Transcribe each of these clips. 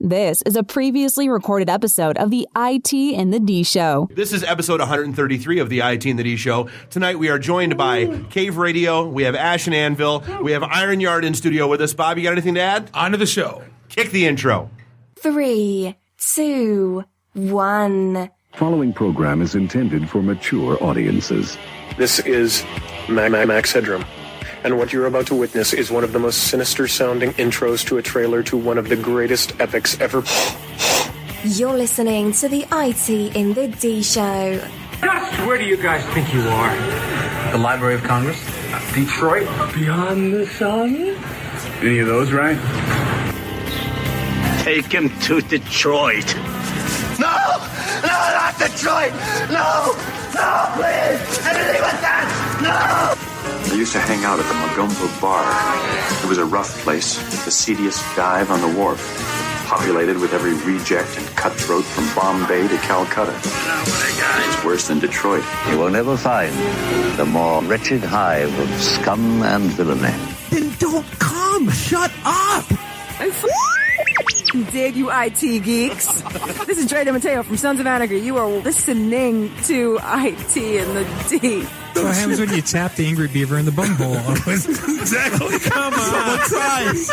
This is a previously recorded episode of the ITintheD Show. This is episode 133 of the ITintheD Show. Tonight we are joined by Cave Radio. We have Ash and Anvil. We have Iron Yard in studio with us. Bob, you got anything to add? On to the show. Kick the intro. 3, 2, 1. Following program is intended for mature audiences. This is Max Headroom, and what you're about to witness is one of the most sinister-sounding intros to a trailer to one of the greatest epics ever. You're listening to the ITintheD Show. Just where do you guys think you are? The Library of Congress? Detroit? Beyond the sun? Any of those right? Take him to Detroit. No, not Detroit. No, please. Anything with that. No. I used to hang out at the Magumbo Bar. It was a rough place, the seediest dive on the wharf, populated with every reject and cutthroat from Bombay to Calcutta. It's worse than Detroit. You will never find the more wretched hive of scum and villainy. Then don't come. Shut up. Dig, you IT geeks. This is Dre DeMatteo from Sons of Anarchy. You are listening to ITintheD. So what happens when you tap the angry beaver in the bunghole? Exactly. Come on. Someone tries.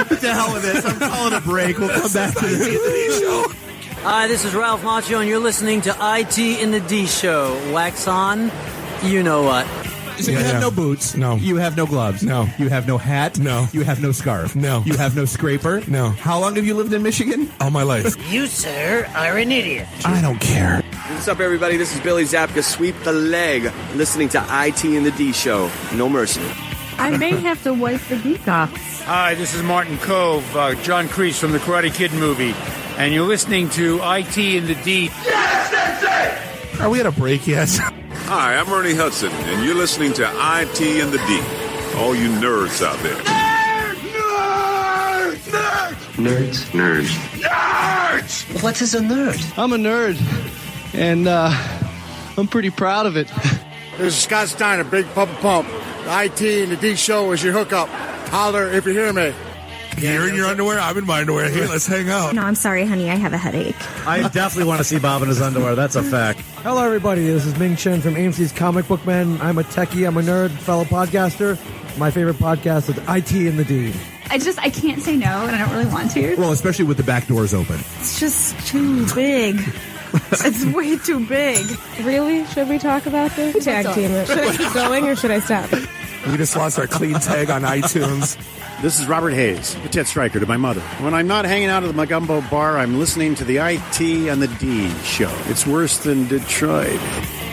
What the hell with this? I'm calling a break. We'll come back to the ITintheD Show. Hi, this is Ralph Macchio, and you're listening to ITintheD Show. Wax on, you know what. So you have no boots. No. You have no gloves. No. You have no hat. No. You have no scarf. No. You have no scraper. No. How long have you lived in Michigan? All my life. You, sir, are an idiot. I don't care. What's up, everybody? This is Billy Zapka. Sweep the leg. Listening to ITintheD Show. No mercy. I may have to wipe the geek off. Hi, this is Martin Cove, John Kreese from the Karate Kid movie, and you're listening to ITintheD. Yes, that's it! Are we at a break yet? Hi, I'm Ernie Hudson, and you're listening to ITintheD. All you nerds out there. Nerds. What is a nerd? I'm a nerd, and I'm pretty proud of it. This is Scott Steiner, Big Pump Pump. The ITintheD Show is your hookup. Holler if you hear me. You're in your underwear, I'm in my underwear. Hey, let's hang out. No, I'm sorry, honey. I have a headache. I definitely want to see Bob in his underwear. That's a fact. Hello, everybody. This is Ming Chen from AMC's Comic Book Men. I'm a techie. I'm a nerd, fellow podcaster. My favorite podcast is ITintheD. I can't say no, and I don't really want to. Well, especially with the back doors open. It's just too big. It's way too big. Really? Should we talk about this? Tag team it. Should I keep going or should I stop? We just launched our clean tag on iTunes. This is Robert Hayes, a tit striker to my mother. When I'm not hanging out at the Magumbo Bar, I'm listening to the ITintheD Show. It's worse than Detroit.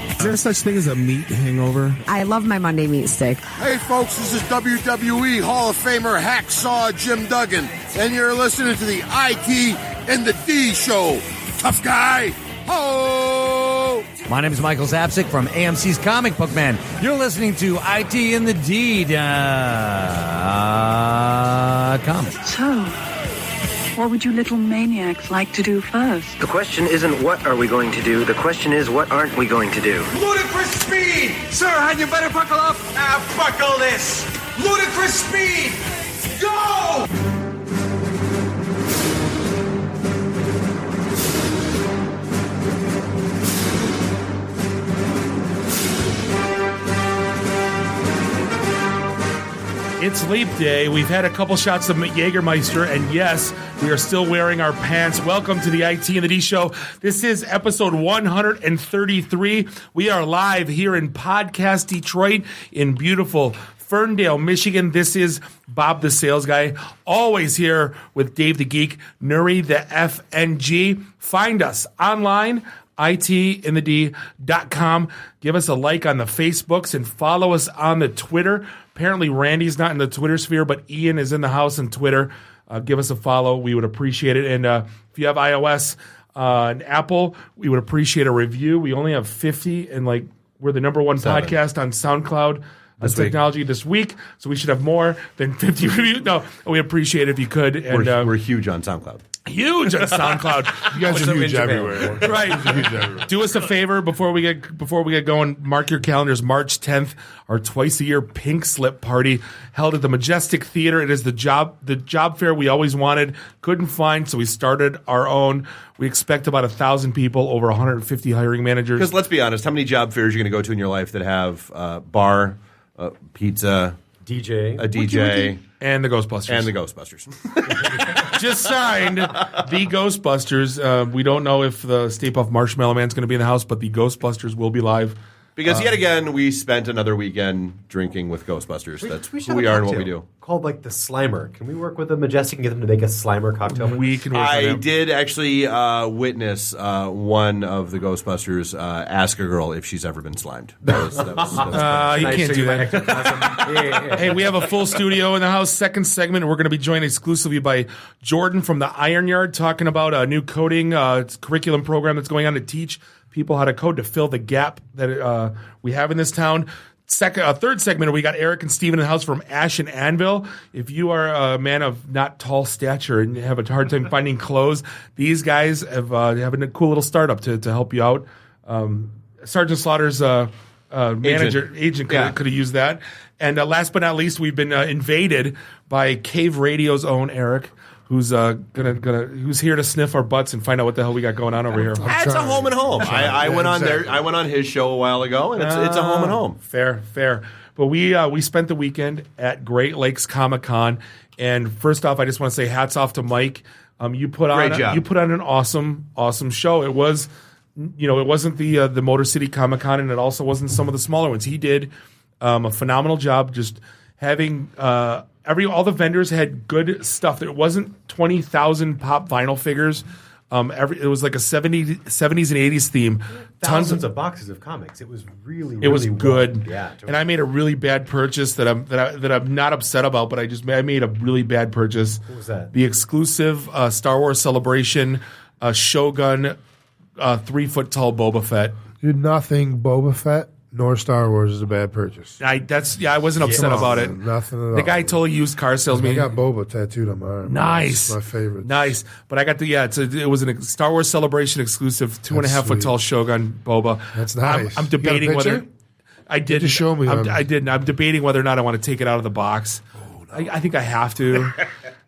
Is there such thing as a meat hangover? I love my Monday meat steak. Hey, folks, this is WWE Hall of Famer Hacksaw Jim Duggan, and you're listening to the ITintheD Show. Tough guy. Ho! My name is Michael Zapsik from AMC's Comic Book Man. You're listening to ITintheD. Comics. So, what would you little maniacs like to do first? The question isn't what are we going to do. The question is what aren't we going to do. Ludicrous speed! Sir, had you better buckle up? Buckle this! Ludicrous speed! Go! It's Leap Day. We've had a couple shots of Jägermeister, and yes, we are still wearing our pants. Welcome to the ITintheD Show. This is episode 133. We are live here in Podcast Detroit in beautiful Ferndale, Michigan. This is Bob the Sales Guy, always here with Dave the Geek, Nuri the FNG. Find us online, ITintheD.com. Give us a like on the Facebooks and follow us on the Twitter. Apparently, Randy's not in the Twitter sphere, but Ian is in the house on Twitter. Give us a follow. We would appreciate it. And if you have iOS and Apple, we would appreciate a review. We only have 50, and we're the number one podcast on SoundCloud technology this week, so we should have more than 50 reviews. No, we appreciate it if you could. And we're huge on SoundCloud. Huge on SoundCloud. You guys are huge everywhere. Right. Do us a favor before we get going. Mark your calendars. March 10th, our twice a year Pink Slip party held at the Majestic Theater. It is the job fair we always wanted, couldn't find, so we started our own. We expect about 1,000 people, over 150 hiring managers. Because let's be honest, how many job fairs are you going to go to in your life that have bar, pizza, DJ, a DJ, and the Ghostbusters? Just signed the Ghostbusters. We don't know if the Stay Puft Marshmallow Man's going to be in the house, but the Ghostbusters will be live. Because yet again, we spent another weekend drinking with Ghostbusters. That's who we are and what we do. Called like the Slimer. Can we work with the Majestic and get them to make a Slimer cocktail? We can work I did actually witness one of the Ghostbusters ask a girl if she's ever been slimed. That was you can't do that. Hey, we have a full studio in the house. Second segment, we're going to be joined exclusively by Jordan from the Iron Yard, talking about a new coding curriculum program that's going on to teach people how to code to fill the gap that we have in this town. Third segment, we got Eric and Steven in the house from Ash and Anvil. If you are a man of not tall stature and have a hard time finding clothes, these guys have a cool little startup to help you out. Sergeant Slaughter's agent could have used that. And last but not least, we've been invaded by Cave Radio's own Eric, who's who's here to sniff our butts and find out what the hell we got going on over here. It's a home and home. I went on there. I went on his show a while ago, and it's a home and home. Fair. But we spent the weekend at Great Lakes Comic-Con, and first off, I just want to say hats off to Mike. You put on an awesome show. It was, it wasn't the Motor City Comic-Con, and it also wasn't some of the smaller ones. He did a phenomenal job just having. All the vendors had good stuff. It wasn't 20,000 pop vinyl figures. It was like a 70s and 80s theme. Thousands of boxes of comics. It was really good. Yeah, totally. And I made a really bad purchase that I'm not upset about, but I made a really bad purchase. What was that? The exclusive Star Wars Celebration Shogun 3-foot tall Boba Fett. Dude, nothing Boba Fett nor Star Wars is a bad purchase. I wasn't upset about it. Nothing at all. The guy totally used car salesman. I got Boba tattooed on my arm. Nice. It's my favorite. Nice. But I got it was a Star Wars Celebration exclusive 2.5-foot tall Shogun Boba. That's nice. I'm debating whether I did. Just show me. I didn't. I'm debating whether or not I want to take it out of the box. I think I have to.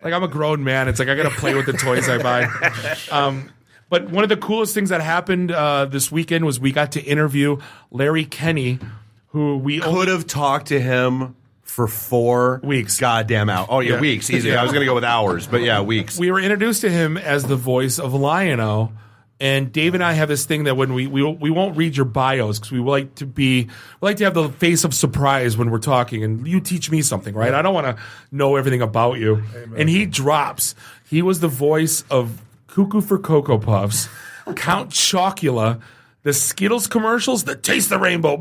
Like, I'm a grown man. It's like I got to play with the toys I buy. But one of the coolest things that happened this weekend was we got to interview Larry Kenny, who we could have talked to him for 4 weeks. Goddamn hours. Oh, yeah, weeks. Easy. I was going to go with hours, but yeah, weeks. We were introduced to him as the voice of Lion-O, and Dave and I have this thing that when we won't read your bios because we like to have the face of surprise when we're talking, and you teach me something, right? I don't want to know everything about you. Amen. And he drops. He was the voice of Cuckoo for Cocoa Puffs, Count Chocula, the Skittles commercials, the Taste the Rainbow,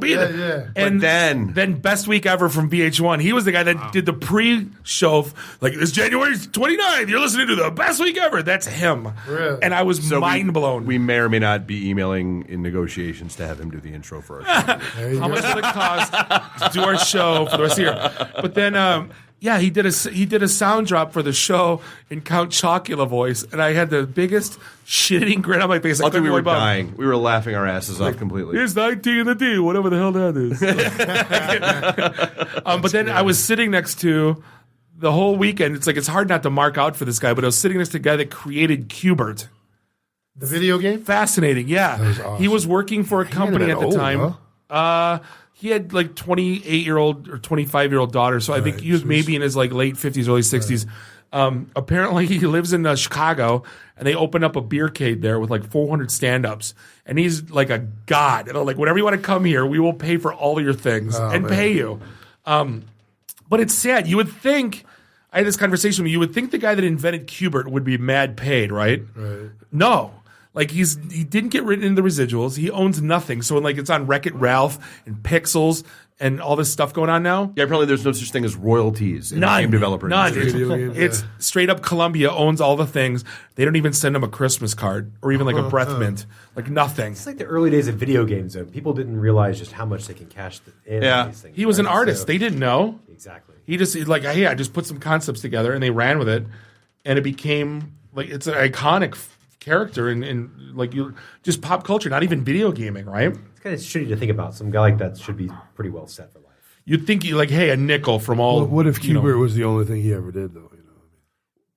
and then Best Week Ever from VH1. He was the guy that did the pre-show, like, it's January 29th, you're listening to the Best Week Ever. That's him. Really? And I was mind blown. We may or may not be emailing in negotiations to have him do the intro for us. How much would it cost to do our show for the rest of the year? But then he did a sound drop for the show in Count Chocula voice, and I had the biggest shitting grin on my face. I think we were dying. We were laughing our asses off completely. Here's the ITintheD, whatever the hell that is. But then I was sitting next to the whole weekend. It's like it's hard not to mark out for this guy, but I was sitting next to the guy that created Qbert. The video game? Fascinating, yeah. That was awesome. He was working for a company at the time. Huh? He had like 28-year-old or 25-year-old daughter, so I think he was maybe in his like late 50s, early 60s. Apparently, he lives in Chicago, and they opened up a beercade there with like 400 stand-ups. And he's like a god. And like, whenever you want to come here, we will pay for all of your things pay you. But it's sad. You would think, I had this conversation with you would think the guy that invented Qbert would be mad paid, right? Right. No. Like, he didn't get written into the residuals. He owns nothing. So, like, it's on Wreck-It Ralph and Pixels and all this stuff going on now. Yeah, apparently there's no such thing as royalties in the game developer industry. It's straight up Columbia owns all the things. They don't even send him a Christmas card or even like a breath mint. Like, nothing. It's like the early days of video games, though. People didn't realize just how much they can cash in on these things. He was an artist. So, they didn't know. Exactly. He just, like, hey, I just put some concepts together and they ran with it. And it became like it's an iconic character in like you just pop culture, not even video gaming, right? It's kind of shitty to think about. Some guy like that should be pretty well set for life. You'd think you like, hey, a nickel from all. Well, what if Q*bert was the only thing he ever did, though?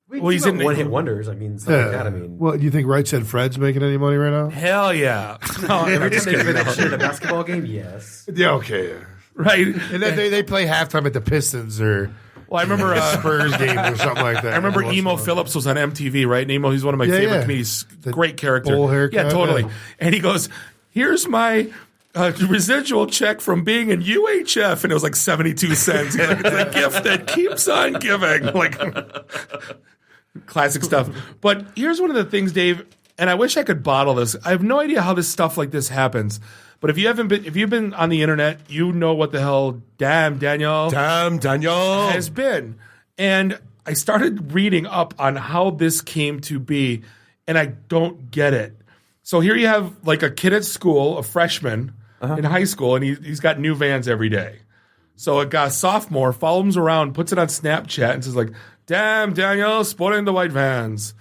Well, he's in one-hit wonders. I mean, stuff like that. I mean, well, do you think Right Said Fred's making any money right now? Hell yeah! No, every time they play that shit at a basketball game, yes. Yeah, okay. Yeah. Right. And then they play halftime at the Pistons or well, I remember Spurs game or something like that. I remember Emo Phillips was on MTV, right? And Emo, he's one of my favorite comedians. Great character. Bowl haircut. Yeah, totally. Yeah. And he goes, "Here's my residual check from being in UHF," and it was like 72 cents. He's like, "It's a gift that keeps on giving." Like classic stuff. But here's one of the things, Dave, and I wish I could bottle this. I have no idea how this stuff like this happens. But if you've been on the internet, you know what the hell Damn Daniel has been. And I started reading up on how this came to be, and I don't get it. So here you have like a kid at school, a freshman in high school, and he's got new Vans every day. So a sophomore follows him around, puts it on Snapchat, and says like, "Damn Daniel, sporting the white Vans."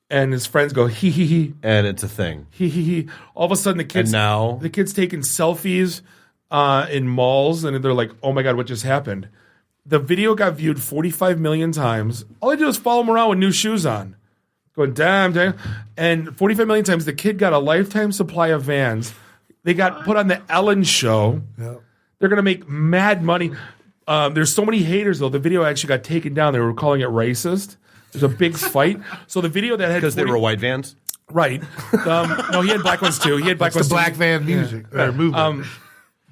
And his friends go, hee hee hee. And it's a thing. Hee hee hee. All of a sudden, the kid's taking selfies in malls, and they're like, "Oh my God, what just happened?" The video got viewed 45 million times. All they do is follow him around with new shoes on. Going, "Damn, damn." And 45 million times, the kid got a lifetime supply of Vans. They got put on the Ellen show. Yep. They're going to make mad money. There's so many haters, though. The video actually got taken down. They were calling it racist. There's a big fight. So the video that had because they were white Vans, right? No, he had black ones too. He had black ones. The Black Van music or movement.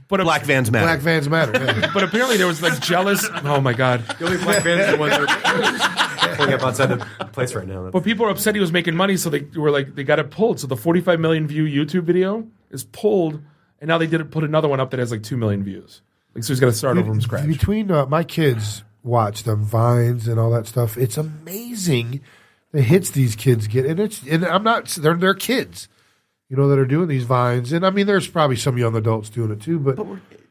But Black Vans matter. Black Vans matter. Yeah. But apparently there was like jealous. Oh my God! The only Black Vans are the ones that are pulling up outside the place right now. But people are upset he was making money, so they were like, they got it pulled. So the 45 million view YouTube video is pulled, and now they put another one up that has like 2 million views. Like, so he's got to start over from scratch. Between my kids watch them Vines and all that stuff, it's amazing the hits these kids get, and I'm not. They're kids, that are doing these Vines, and I mean, there's probably some young adults doing it too, but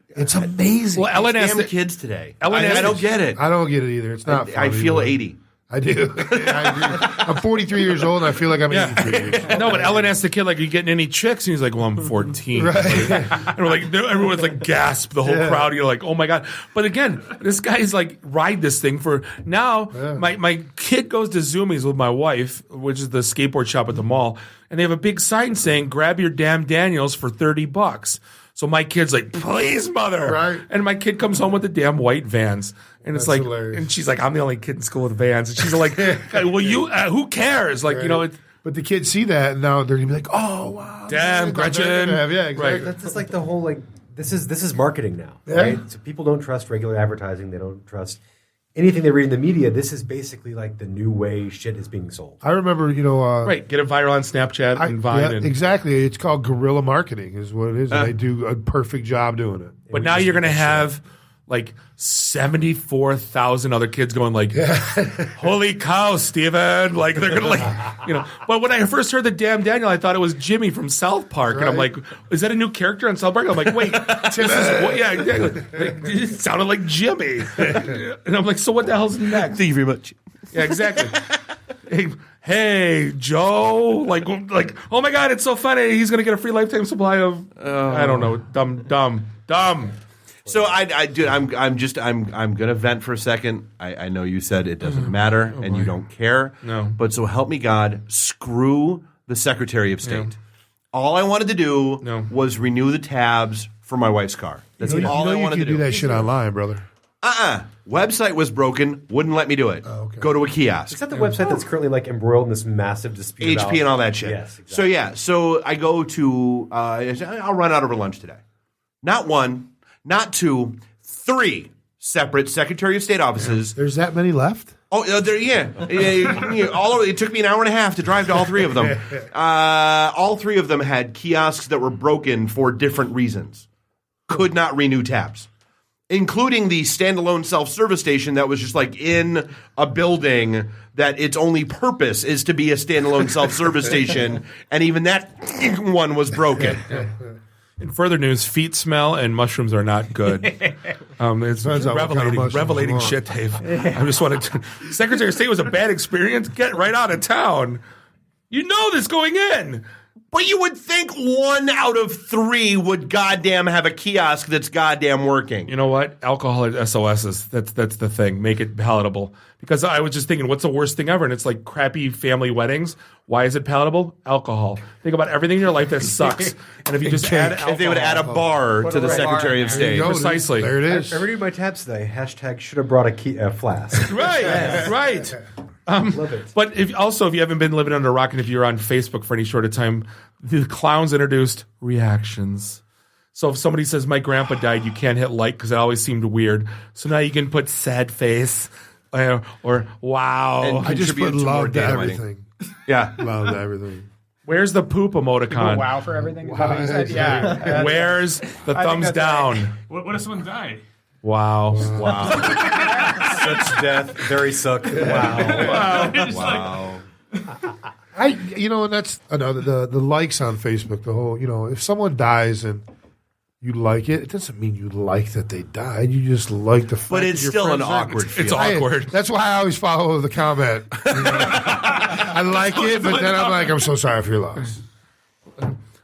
it's amazing. Well, Ellen asked the kids today. I don't get it. I don't get it either. It's not. I feel 80. I do. I'm 43 years old, and I feel like I'm 83 years old. No, but Ellen asked the kid, like, "Are you getting any chicks?" And he's like, "Well, I'm 14." Right. And we're like, everyone's like, gasp, the whole crowd. You're like, oh my God. But again, this guy's like, ride this thing for now. Yeah. My kid goes to Zoomies with my wife, which is the skateboard shop at the mall, and they have a big sign saying, "Grab your damn Daniels for $30." So my kid's like, "Please, mother." Right. And my kid comes home with the damn white Vans. And it's like, hilarious. And she's like, "I'm the only kid in school with Vans." And she's like, "Well, you, who cares?" Like, right. But the kids see that, and now they're gonna be like, "Oh wow, damn, Gretchen." Yeah, exactly. Right. That's just like the whole this is marketing now, Yeah. right? So people don't trust regular advertising. They don't trust anything they read in the media. This is basically like the new way shit is being sold. I remember, right, get it viral on Snapchat and Vine. Yeah, exactly. It's called guerrilla marketing, is what it is. And they do a perfect job doing it. But now you're going to have like 74,000 other kids going like, "Holy cow, Steven." Like, they're going to like, But when I first heard the damn Daniel, I thought it was Jimmy from South Park. Right. And I'm like, is that a new character on South Park? I'm like, wait, this is what, yeah, exactly. It sounded like Jimmy. And I'm like, so what the hell's next? Thank you very much. Yeah, exactly. Hey, Joe. Like, oh my God, it's so funny. He's going to get a free lifetime supply of, I don't know, dumb. So I'm gonna vent for a second. I know you said it doesn't matter and you don't care. No. But so help me God, screw the Secretary of State. Yeah. All I wanted to do was renew the tabs for my wife's car. That's all I wanted to do. You can do that shit online, brother. Website was broken, wouldn't let me do it. Oh, okay. Go to a kiosk. Is that the website that's currently like embroiled in this massive dispute? HP and all that shit. Yes, exactly. So I go to, I'll run out over lunch today. Not one, not two, 3 separate Secretary of State offices. There's that many left? Oh, it took me an hour and a half to drive to all 3 of them. All 3 of them had kiosks that were broken for different reasons. Could not renew tabs, including the standalone self-service station that was just like in a building that its only purpose is to be a standalone self-service station, and even that one was broken. In further news, feet smell and mushrooms are not good. It's Depends on what kind of mushrooms revelating you want. shit, Dave. I just wanted to. Secretary of State was a bad experience. Get right out of town. You know this going in. But you would think 1 out of 3 would goddamn have a kiosk that's goddamn working. You know what? Alcohol at SOSs. That's the thing. Make it palatable. Because I was just thinking, what's the worst thing ever? And it's like crappy family weddings. Why is it palatable? Alcohol. Think about everything in your life that sucks. And if you just add alcohol. If they would add a bar to the Secretary of State. Precisely. There it is. I reviewed my tabs today. Hashtag should have brought a flask. Right. Love it. But if you haven't been living under a rock, and if you're on Facebook for any short of time, the clowns introduced reactions. So if somebody says, my grandpa died, you can't hit like because it always seemed weird. So now you can put sad face or wow. And I just put love to everything. Yeah. Love to everything. Where's the poop emoticon? Wow for everything? Is that what you said? Yeah. Where's the thumbs down? Right. What if someone died? Wow. Such death, very suck. Wow. And that's another the likes on Facebook. The whole, if someone dies and you like it, it doesn't mean you like that they died. You just like the fact. But it's that your still an friends are- awkward feel. It's awkward. That's why I always follow the comment. I like it, but then I'm like, I'm so sorry for your loss.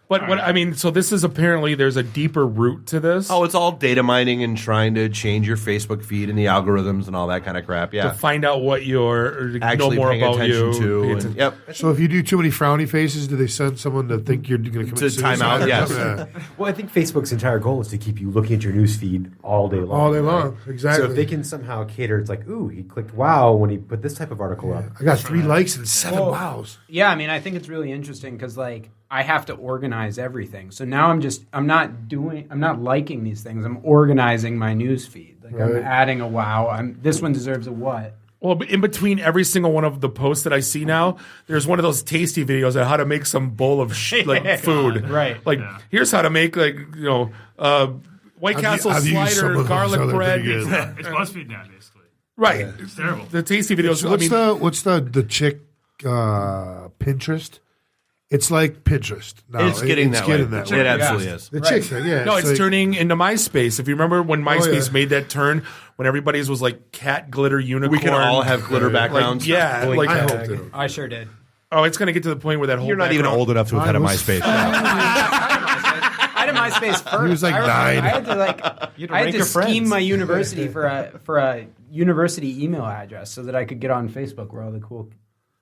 But so this is apparently there's a deeper root to this. Oh, it's all data mining and trying to change your Facebook feed and the algorithms and all that kind of crap. Yeah. To find out what you're Actually know more paying about attention you. to. Pay And, attention. yep. So if you do too many frowny faces, do they send someone to think you're going to commit To time suicide? out, yes. Yeah. Well, I think Facebook's entire goal is to keep you looking at your news feed all day long. All day long, exactly. So if they can somehow cater, it's like, ooh, he clicked wow when he put this type of article up. I got 3 likes and 7 wows. Yeah, I mean, I think it's really interesting because, I have to organize everything. So now I'm not liking these things. I'm organizing my news feed. I'm adding a wow. This one deserves a what. Well, in between every single one of the posts that I see now, there's one of those tasty videos on how to make some bowl of food. Right. Here's how to make White Castle I've used some slider, of those. garlic They're bread. pretty good. It's BuzzFeed now, basically. Right. It's terrible. The tasty videos. What's the chick Pinterest? It's like Pinterest. Now. It's getting that way. It absolutely is. The chicks, yeah. No, it's turning into MySpace. If you remember when MySpace made that turn, when everybody's was like cat glitter unicorn. We can all have glitter backgrounds. I sure did. Oh, it's going to get to the point where that whole. You're not even old enough to have had a MySpace. I had a MySpace first. He was like 9. I had to scheme my university for a university email address so that I could get on Facebook where all the cool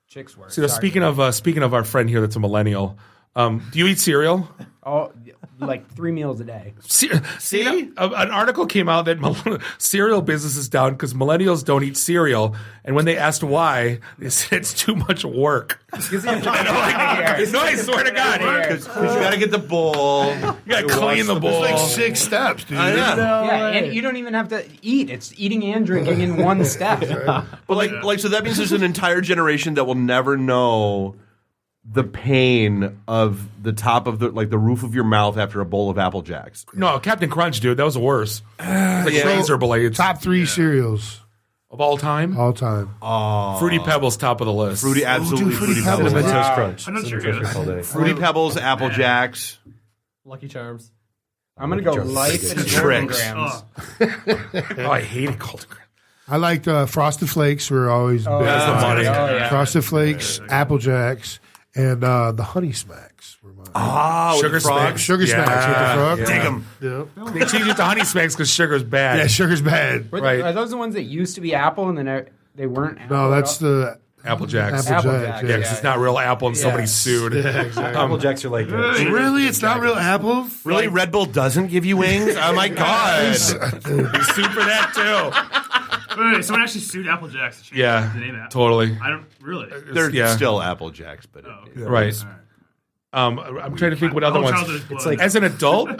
chicks were. So speaking of our friend here that's a millennial, do you eat cereal? Oh, 3 meals a day. See? An article came out that cereal business is down because millennials don't eat cereal. And when they asked why, they said it's too much work. No, I swear to God. Because you got to get the bowl. You got to clean the bowl. It's like 6 steps, dude. And you don't even have to eat. It's eating and drinking in one step. But so that means there's an entire generation that will never know the pain of the top of the roof of your mouth after a bowl of Apple Jacks. No, Captain Crunch, dude, that was the worst. Razor blades. Top 3 cereals of all time. All time. Oh, Fruity Pebbles, top of the list. Absolutely. Fruity Pebbles. Cinnamon Toast Crunch. I'm not sure. Fruity Pebbles, Apple Jacks, Lucky Charms. I'm gonna go Life and Tricks. Grams. I hated Golden Grams. I liked Frosted Flakes. Were always big. That's the money. Frosted Flakes, Apple Jacks, and the Honey Smacks were mine. Sugar Smacks. Sugar Smacks with the frog. Dig them. Yeah. They changed it to Honey Smacks because sugar's bad. Yeah, sugar's bad. Are those the ones that used to be Apple and then they weren't? Apple No, that's the Apple Jacks. Apple Apple Jacks. Jacks, Yeah, because it's not real apple and somebody sued. Yeah, exactly. Apple Jacks are like Really? It's not real apple? Really? Red Bull doesn't give you wings? Oh, my God. They sued for that, too. Wait, someone actually sued Apple Jacks to change the name Apple. Totally. I don't really. They're still Apple Jacks, but Right. I'm trying to think what other ones. It's like as an adult,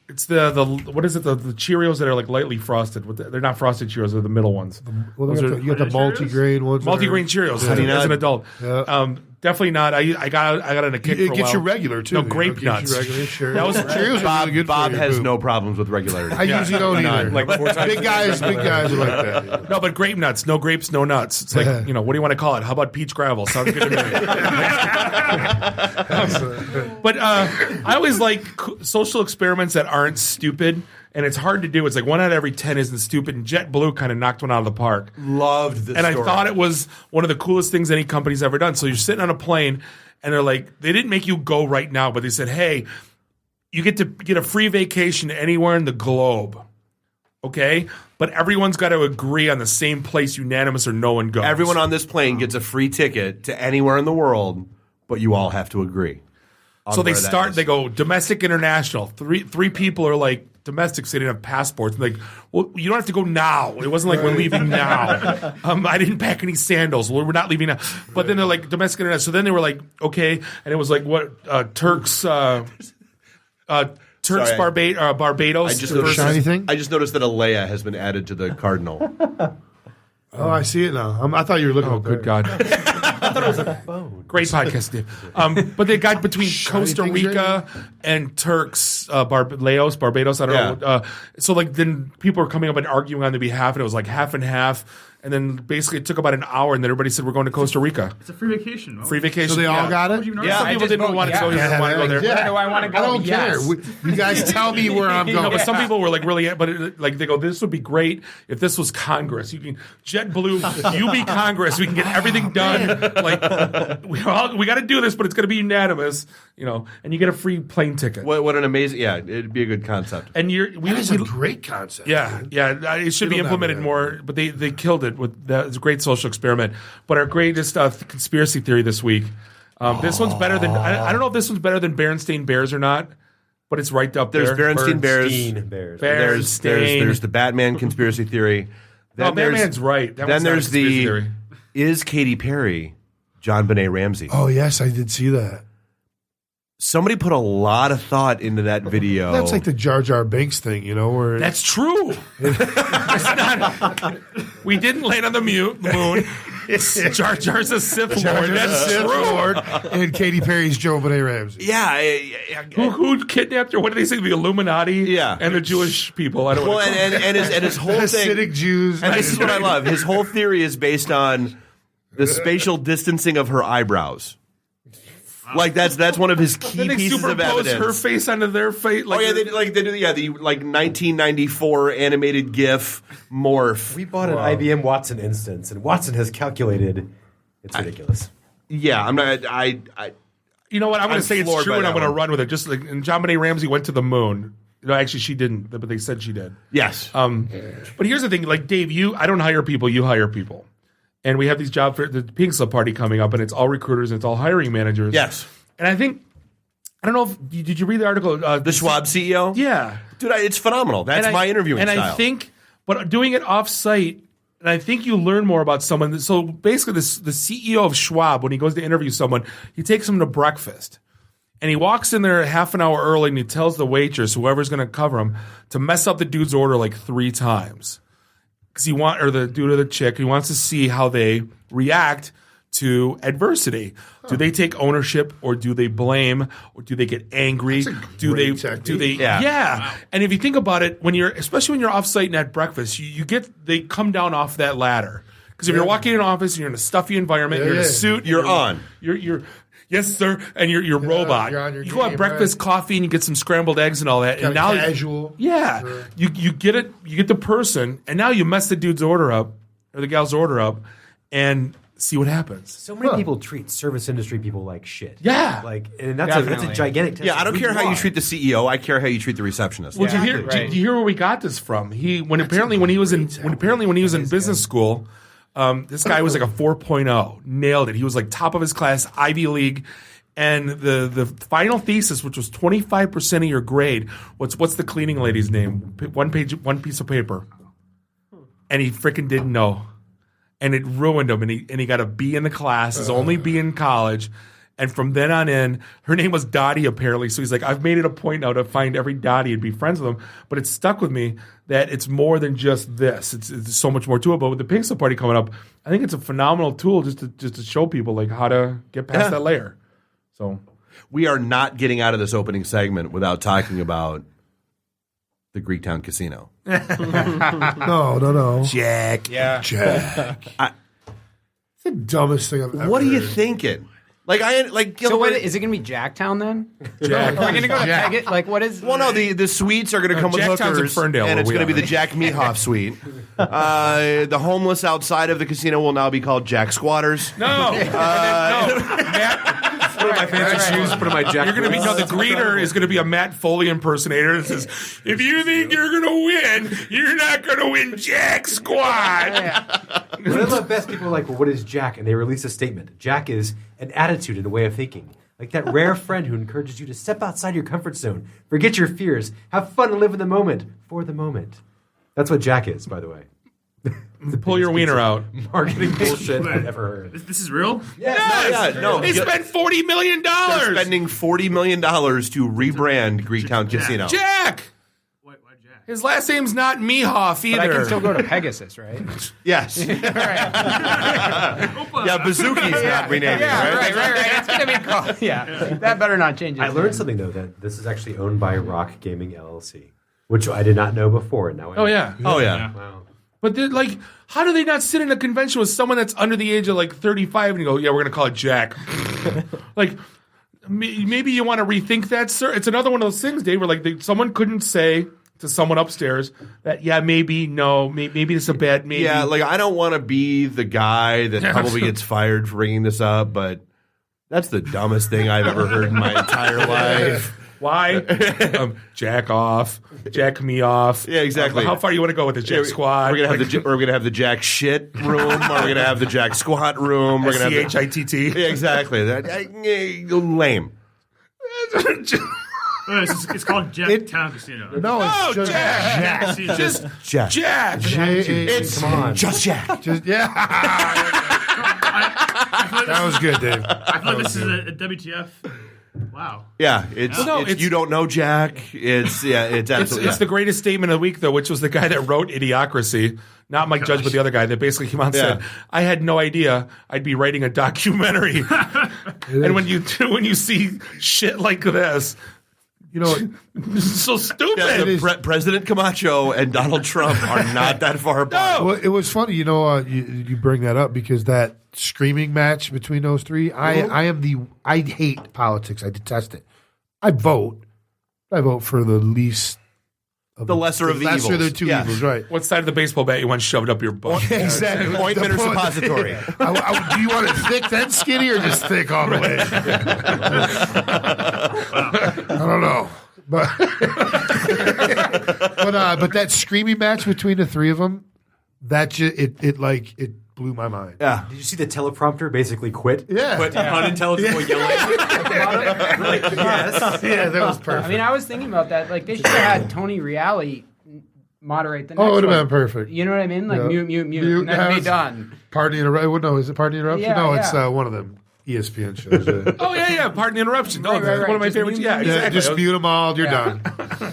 it's the what is it? The Cheerios that are like lightly frosted. They're not frosted Cheerios. They're the middle ones. Well, you got the multigrain ones. Multigrain Cheerios. Yeah. As an adult, definitely not. I got on a kick. It for a gets while. you regular too. No, you know, grape it gets nuts. you regular, sure. That was Cheerios are really good Bob for you, has boo. no problems with regularity. I usually don't either. Like 4 times big guys are like that. No, but grape nuts. No grapes, no nuts. It's like, what do you want to call it? How about peach gravel? Sounds good to me. But I always like social experiments that aren't stupid, and it's hard to do. It's like 1 out of every 10 isn't stupid, and JetBlue kind of knocked one out of the park. Loved this And story. I thought it was one of the coolest things any company's ever done. So you're sitting on a plane, and they're like, they didn't make you go right now, but they said, hey, you get to get a free vacation anywhere in the globe. Okay? But everyone's got to agree on the same place, unanimous, or no one goes. Everyone on this plane gets a free ticket to anywhere in the world, but you all have to agree. So they start, they go domestic, international. Three people are like domestic, so they didn't have passports. Like, well, you don't have to go now. It wasn't like we're leaving now. I didn't pack any sandals. Well, we're not leaving now. But then they're like domestic, international. So then they were like, okay, and it was like what Turks, Barbados. I just noticed, shiny thing? I just noticed that a Leia has been added to the cardinal. Oh, I see it now. I thought you were looking. Oh, good God! I thought it was a phone. Great podcast, Dave. But they got between Costa things Rica and Turks, Barbados. I don't know. So like then people were coming up and arguing on their behalf, and it was like half and half. And then basically it took about an hour, and then everybody said we're going to Costa Rica. It's a free vacation. Free vacation. So they all got it? Yeah, some people didn't want to go. Didn't want to go there. Where do I want to go? I don't care. You guys tell me where I'm going. No, but some people were like really, like they go, this would be great if this was Congress. You can JetBlue, you be Congress. We can get everything done. Like we got to do this, but it's going to be unanimous. And you get a free plane ticket. What an amazing, it'd be a good concept. And That's a great concept. Yeah, it should be implemented more, but they killed it with that. It's a great social experiment. But our greatest conspiracy theory this week. This one's better than I don't know if this one's better than Berenstain Bears or not, but it's right up There's there. Berenstain Bears. There's the Batman conspiracy theory. Then Batman's right. That then one's not a there's conspiracy theory. Is Katy Perry John Benet Ramsey? Oh yes, I did see that. Somebody put a lot of thought into that video. That's like the Jar Jar Binks thing, where That's true. We didn't land on the moon. Jar Jar's a Sith Lord. That's Sith true. Lord, and Katy Perry's Joe Benet Ramsey. Yeah. Who kidnapped her? What did they say? The Illuminati? Yeah. And the Jewish people. I don't know. And his whole thing. Hasidic Jews. And this is what I love. His whole theory is based on the spatial distancing of her eyebrows. Like that's one of his key They pieces of superimpose evidence. her face onto their face. They do the 1994 animated GIF morph. We bought an IBM Watson instance, and Watson has calculated it's ridiculous. I'm not. You know what? I'm going I'm to say it's floored true, by and I'm that going to one. run with it. Just like and John Benet Ramsey went to the moon. Actually, she didn't, but they said she did. Yes. But here's the thing: like Dave, I don't hire people. You hire people. And we have these jobs for the Pink Slip Party coming up, and it's all recruiters and it's all hiring managers. Yes. And I don't know if did you read the article? The Schwab CEO? Yeah. Dude, it's phenomenal. That's my interviewing and style. I think, but doing it off-site, and I think you learn more about someone. So basically, the CEO of Schwab, when he goes to interview someone, he takes them to breakfast. And he walks in there half an hour early, and he tells the waitress, whoever's going to cover him, to mess up the dude's order like 3 times. Because or the dude or the chick, he wants to see how they react to adversity. Do they take ownership, or do they blame, or do they get angry? Do they? Yeah. And if you think about it, especially when you're offsite and at breakfast, they come down off that ladder. Because if you're walking in an office and you're in a stuffy environment, you're in a suit, You're on. You're yes, sir, and you're robot. You're on your you go have game, breakfast, coffee, and you get some scrambled eggs and all that. And now casual. Yeah. Sure. You get it. You get the person, and now you mess the dude's order up or the gal's order up, and see what happens. So many people treat service industry people like shit. Yeah. And that's a gigantic test. Yeah, I don't care how you treat the CEO. I care how you treat the receptionist. Well, did you hear where we got this from? When he was in business school, this guy was like a 4.0, nailed it. He was like top of his class, Ivy League. And the final thesis, which was 25% of your grade, what's the cleaning lady's name? One piece of paper. And he freaking didn't know. And it ruined him. And he got a B in the class, his only B in college. And from then on in, her name was Dottie, apparently. So he's like, I've made it a point now to find every Dottie and be friends with them. But it's stuck with me that it's more than just this. It's so much more to it. But with the Pink Slip Party coming up, I think it's a phenomenal tool just to show people like how to get past that layer. So we are not getting out of this opening segment without talking about the Greektown Casino. No. Jack. Yeah. Jack. It's the dumbest thing I've ever What are you heard. thinking? So what is it going to be Jacktown then? Jack. Are we going to go to Jack. Pegget? Like what is? Well, no, the suites are going to come with Jacktown's in hookers, Ferndale, and where it's we going to be are. the Jack Mehoff suite. The homeless outside of the casino will now be called Jack Squatters. No. Matt. Put on my fancy shoes, put on my jacket. You're going to be, the greeter is going to be a Matt Foley impersonator that says, if you think you're going to win, you're not going to win Jack Squad. One of the best people are like, well, what is Jack? And they release a statement. Jack is an attitude and a way of thinking. Like that rare friend who encourages you to step outside your comfort zone, forget your fears, have fun and live in the moment, for the moment. That's what Jack is, by the way. Pull your wiener out. Marketing bullshit I've ever heard. This is real? Yes. No. They spent $40 million. They're spending $40 million to rebrand Greektown Casino. Jack. Why Jack? His last name's not Mehoff either. But I can still go to Pegasus, right? Yes. Yeah, Bazooki's not renaming, right? Right. It's going to be called. Yeah. That better not change it. I learned something, though, that this is actually owned by Rock Gaming LLC, which I did not know before. And now I know. Oh, yeah. Wow. But how do they not sit in a convention with someone that's under the age of 35 and you go, yeah, we're going to call it Jack? Maybe you want to rethink that, sir. It's another one of those things, Dave, where someone couldn't say to someone upstairs that, maybe it's a bad maybe. Yeah, I don't want to be the guy that probably gets fired for bringing this up, but that's the dumbest thing I've ever heard in my entire life. Why? Jack off. Jack me off. Yeah, exactly. How far you want to go with the Jack Squad? We're gonna have the Jack shit room, or we're gonna have the Jack Squat room. We're gonna have CHITT. Yeah, exactly. Lame. It's called Jacktown Casino. No, it's just Jack. Just Jack. Jack. It's come on. Just Jack. I feel like That was good, Dave. I feel like this is a WTF. Wow. Yeah, it's you don't know Jack. It's absolutely. It's the greatest statement of the week, though, which was the guy that wrote Idiocracy, not Mike Judge, but the other guy that basically came out and said, "I had no idea I'd be writing a documentary." And when you see shit like this, it's so stupid. Yeah, President Camacho and Donald Trump are not that far apart. Well, it was funny, you bring that up because that screaming match between those three. I hate politics. I detest it. I vote for the least. The lesser of the evils. Lesser of the two evils, right? What side of the baseball bat you want shoved up your butt? Exactly. Ointment or suppository. Do you want it thick then skinny or just thick all the way? I don't know. But that screaming match between the three of them, it blew my mind. Yeah. Did you see the teleprompter basically quit? Yeah. But unintelligible yelling at the bottom? Yes. Yeah, that was perfect. I mean, I was thinking about that. They should have had Tony Reale moderate the next Oh, it would have one. been perfect. You know what I mean? Mute, and then be done. Pardon the interruption. No, is it Pardon the Interruption? Yeah, no, it's yeah. one of them ESPN shows. Oh, yeah. Pardon the interruption. Right, One of my Just favorites. mute Yeah, them. exactly. Just mute them all. You're done.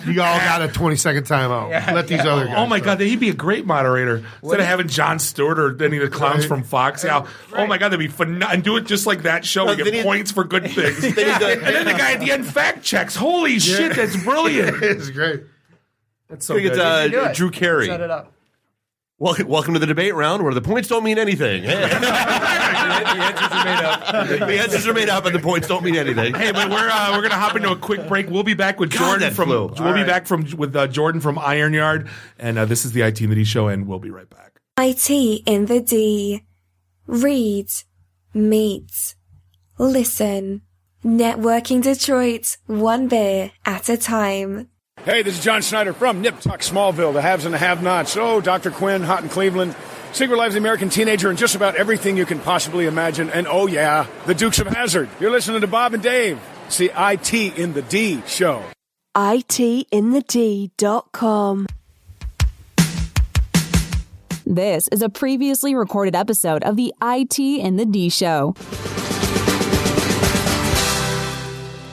You all got a 20-second timeout. Let these other guys. Oh my God, he'd be a great moderator instead of having Jon Stewart or any of the clowns from Fox. Yeah. Oh my God, that'd be fun. And do it just like that show. We get points for good things. And then the guy at the end fact checks. Holy shit, that's brilliant. It's great. That's so good. It's Drew Carey. Set it up. Welcome to the debate round where the points don't mean anything. The answers are made up. The answers are made up and the points don't mean anything. Hey, but we're gonna hop into a quick break. We'll be back with Jordan with Jordan from Iron Yard, and this is the IT in the D show, and we'll be right back. IT in the D. Read, meet, listen. Networking Detroit, one beer at a time. Hey, this is John Schneider from Nip Tuck Smallville, the haves and the have-nots. Oh, Dr. Quinn, Hot in Cleveland, Secret Lives of the American Teenager, and just about everything you can possibly imagine. And oh yeah, the Dukes of Hazzard. You're listening to Bob and Dave. It's the IT in the D show. ITintheD.com. This is a previously recorded episode of the IT in the D show.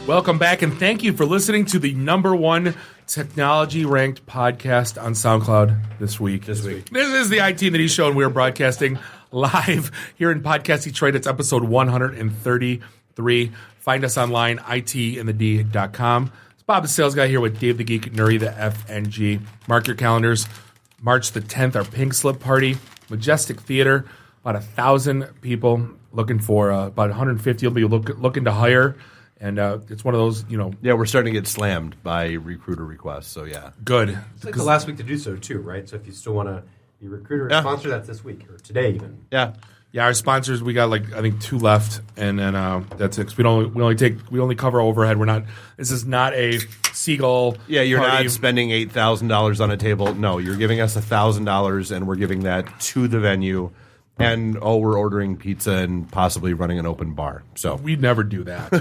Welcome back, and thank you for listening to the #1 technology-ranked podcast on SoundCloud this week. This is the IT and the D Show, and we are broadcasting live here in Podcast Detroit. It's episode 133. Find us online, ITintheD.com. It's Bob the Sales Guy here with Dave the Geek, Nuri the FNG. Mark your calendars. March the 10th, our Pink Slip Party, Majestic Theater. About 1,000 people looking for about 150 will be looking to hire. And it's one of those, Yeah, we're starting to get slammed by recruiter requests, so yeah. Good. It's like the last week to do so, too, right? So if you still want to be a recruiter or sponsor, that's this week, or today even. Yeah. Yeah, our sponsors, we got I think 2 left, and then that's it. 'Cause we only cover overhead. This is not a Seagull. Yeah, you're party. not spending $8,000 on a table. No, you're giving us $1,000, and we're giving that to the venue. And we're ordering pizza and possibly running an open bar. So we'd never do that.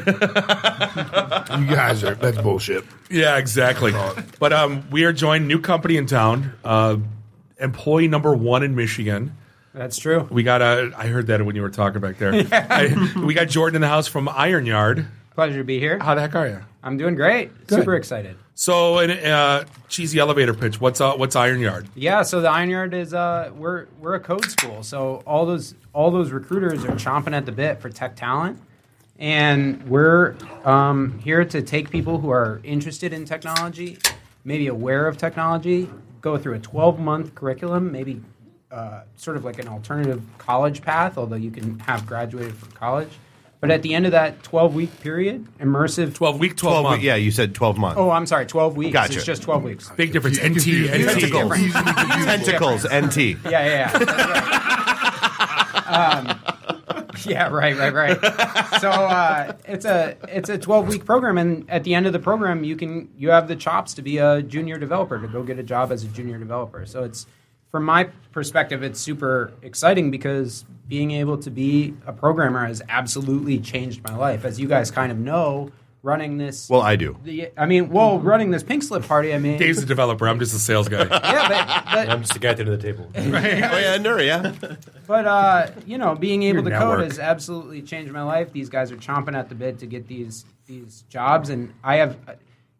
You guys that's bullshit. Yeah, exactly. But we are joined new company in town, employee number 1 in Michigan. That's true. We got I heard that when you were talking back there. We got Jordan in the house from Iron Yard. Pleasure to be here. How the heck are you? I'm doing great. Good. Super excited. So, cheesy elevator pitch. What's Iron Yard? Yeah, so the Iron Yard is we're a code school. So all those recruiters are chomping at the bit for tech talent, and we're here to take people who are interested in technology, maybe aware of technology, go through a 12-month curriculum, maybe sort of like an alternative college path, although you can have graduated from college. But at the end of that 12-week period, immersive... 12 months. Yeah, you said 12 months. Oh, I'm sorry, 12 weeks. Gotcha. It's just 12 weeks. Big difference. NT. Tentacles. Tentacles, NT. Yeah. That's right. So it's a 12-week program, and at the end of the program, you have the chops to be a junior developer, to go get a job as a junior developer. So it's, from my perspective, it's super exciting because being able to be a programmer has absolutely changed my life. As you guys kind of know, running this... Well, I do. Running this Pink Slip Party, Dave's the developer. I'm just a sales guy. but I'm just the guy at the end of the table. Right. Oh, yeah, Nuri, yeah. But, being able to network. code has absolutely changed my life. These guys are chomping at the bit to get these jobs. And I have,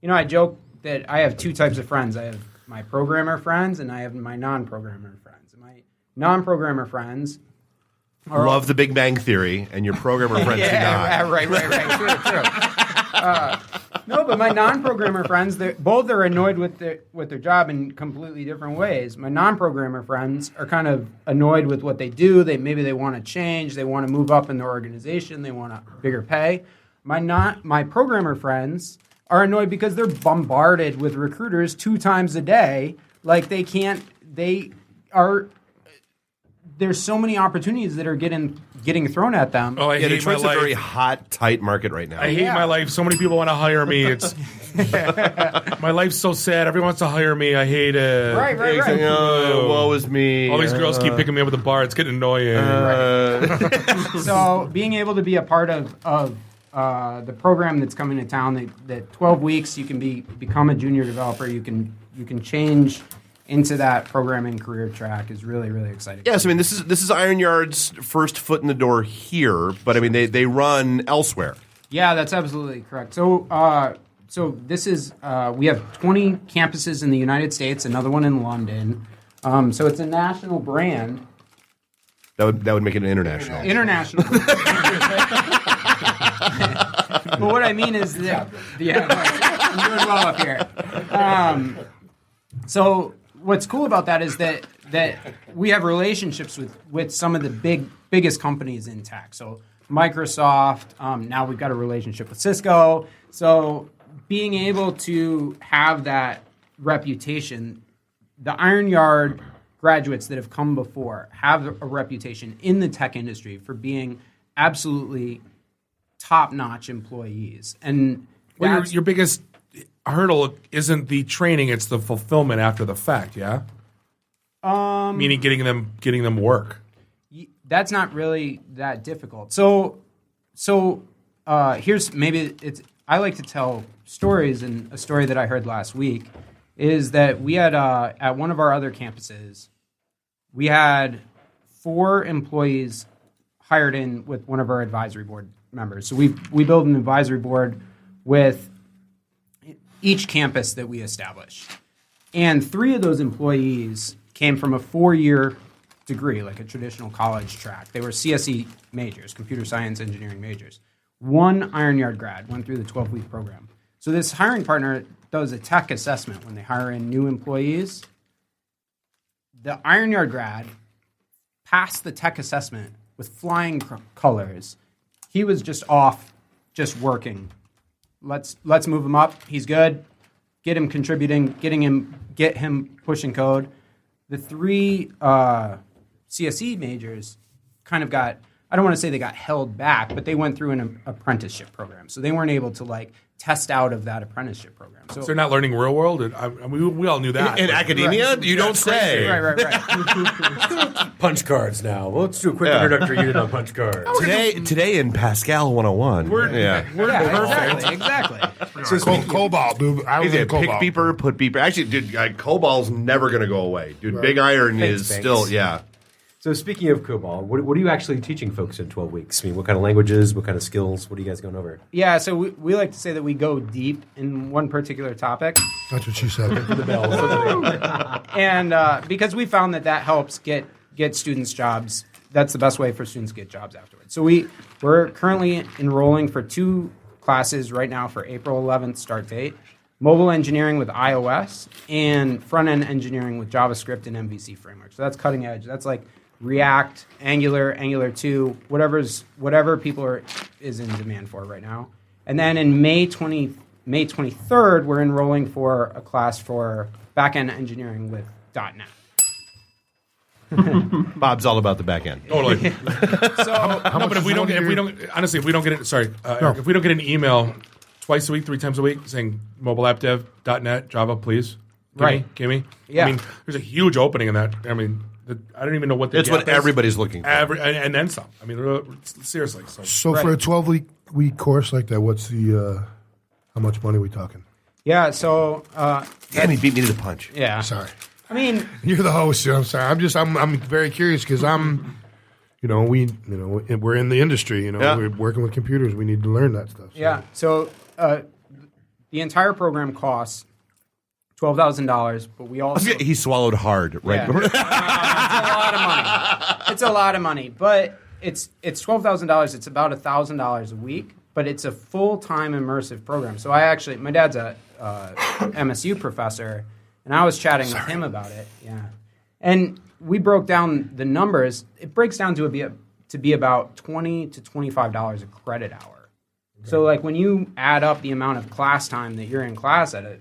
I joke that I have 2 types of friends. I have my programmer friends, and I have my non-programmer friends. And my non-programmer friends love the Big Bang Theory, and your programmer friends do not. Right. True. No, but my non-programmer friends, both are annoyed with their job in completely different ways. My non-programmer friends are kind of annoyed with what they do. Maybe they want to change. They want to move up in their organization. They want a bigger pay. My programmer friends are annoyed because they're bombarded with recruiters 2 times a day. Like there's so many opportunities that are getting thrown at them. Oh, I hate Detroit's my life. a very hot, tight market right now. I hate my life. So many people want to hire me. It's my life's so sad. Everyone wants to hire me. I hate it. Right. Woe is me. All these girls keep picking me up at the bar. It's getting annoying. So being able to be a part of the program that's coming to town, that 12 weeks, you can become a junior developer. You can change into that programming career track is really, really exciting. Yes, I mean this is Iron Yard's first foot in the door here, but I mean they run elsewhere. Yeah, that's absolutely correct. So this is we have 20 campuses in the United States, another one in London. So it's a national brand. That would make it an international. International. But what I mean is that I'm doing well up here. So what's cool about that is that we have relationships with some of the biggest companies in tech. So Microsoft, now we've got a relationship with Cisco. So being able to have that reputation, the Iron Yard graduates that have come before have a reputation in the tech industry for being absolutely top-notch employees. And well, your biggest hurdle isn't the training; it's the fulfillment after the fact. Yeah, meaning getting them work. That's not really that difficult. So here's I like to tell stories, and a story that I heard last week is that we had at one of our other campuses, we had 4 employees hired in with one of our advisory board members. So we build an advisory board with each campus that we established. And 3 of those employees came from a 4-year degree, like a traditional college track. They were CSE majors, computer science engineering majors. 1 Iron Yard grad went through the 12-week program. So this hiring partner does a tech assessment when they hire in new employees. The Iron Yard grad passed the tech assessment with flying colors. He was just off, just working. Let's move him up. He's good. Get him contributing. Get him pushing code. The 3 CSE majors kind of got, I don't want to say they got held back, but they went through an apprenticeship program. So they weren't able to like test out of that apprenticeship program. So they're not learning real world? We all knew that. In academia? Right. You don't say. Right. Punch cards now. Well, let's do a quick introductory unit on punch cards. Today in Pascal 101. Exactly. So Cobalt, dude. I was in pick Cobalt. beeper, put beeper. Actually, dude, Cobalt's never going to go away. Dude, Right. Big Iron Thanks, is thanks. still, yeah. So speaking of COBOL, what are you actually teaching folks in 12 weeks? I mean, what kind of languages, what kind of skills, what are you guys going over? Yeah, so we like to say that we go deep in one particular topic. That's what she said. And because we found that helps get students jobs. That's the best way for students to get jobs afterwards. So we're currently enrolling for 2 classes right now for April 11th start date. Mobile engineering with iOS and front-end engineering with JavaScript and MVC framework. So that's cutting edge. That's like React, Angular 2, whatever people is in demand for right now. And then in May 23rd, we're enrolling for a class for back-end engineering with .NET. Bob's all about the back end. Totally. So, no, but if we don't get an email twice a week, 3 times a week saying mobile app dev, .NET, Java, please. Gimme. Yeah. I mean, there's a huge opening in that. I mean, I don't even know what the It's gap what is. everybody's looking for. And then some. I mean, seriously. So for a 12-week course like that, what's the how much money are we talking? Yeah, so Damn, he beat me to the punch. Yeah. Sorry. I mean, You're the host. I'm sorry. I'm very curious because we're in the industry. We're working with computers. We need to learn that stuff. Yeah. So the entire program costs $12,000, but we also He swallowed hard, right? Yeah. It's a lot of money. It's a lot of money, but it's $12,000. It's about $1,000 a week, but it's a full-time immersive program. So my dad's a MSU professor, and I was chatting with him about it. Yeah, and we broke down the numbers. It breaks down to be about $20 to $25 a credit hour. Okay. So like when you add up the amount of class time that you're in class at a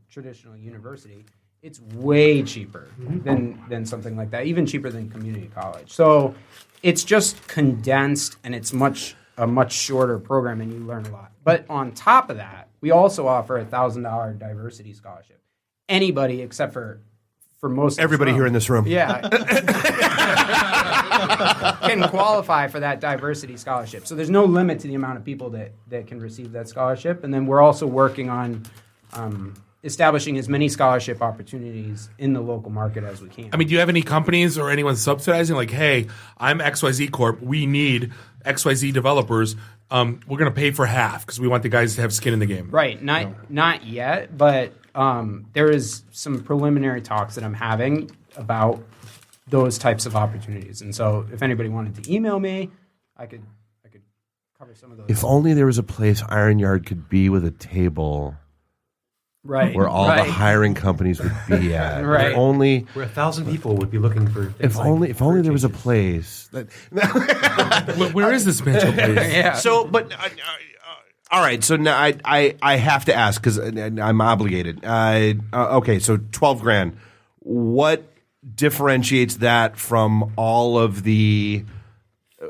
traditional university, it's way cheaper than something like that, even cheaper than community college. So it's just condensed, and it's a much shorter program, and you learn a lot. But on top of that, we also offer a $1,000 diversity scholarship. Anybody except for most Everybody here in this room. Yeah. can qualify for that diversity scholarship. So there's no limit to the amount of people that can receive that scholarship. And then we're also working on establishing as many scholarship opportunities in the local market as we can. I mean, do you have any companies or anyone subsidizing? Like, hey, I'm XYZ Corp. We need XYZ developers. We're going to pay for half because we want the guys to have skin in the game. Right. Not yet, but there is some preliminary talks that I'm having about those types of opportunities. And so if anybody wanted to email me, I could cover some of those. If only there was a place Iron Yard could be with a table. Right. Where all the hiring companies would be at. Right. If only where 1,000 people would be looking for things if only there was a place that where is this mental place? Yeah. So, but all right. So now I have to ask because I'm obligated. Okay. So $12,000. What differentiates that from all of the,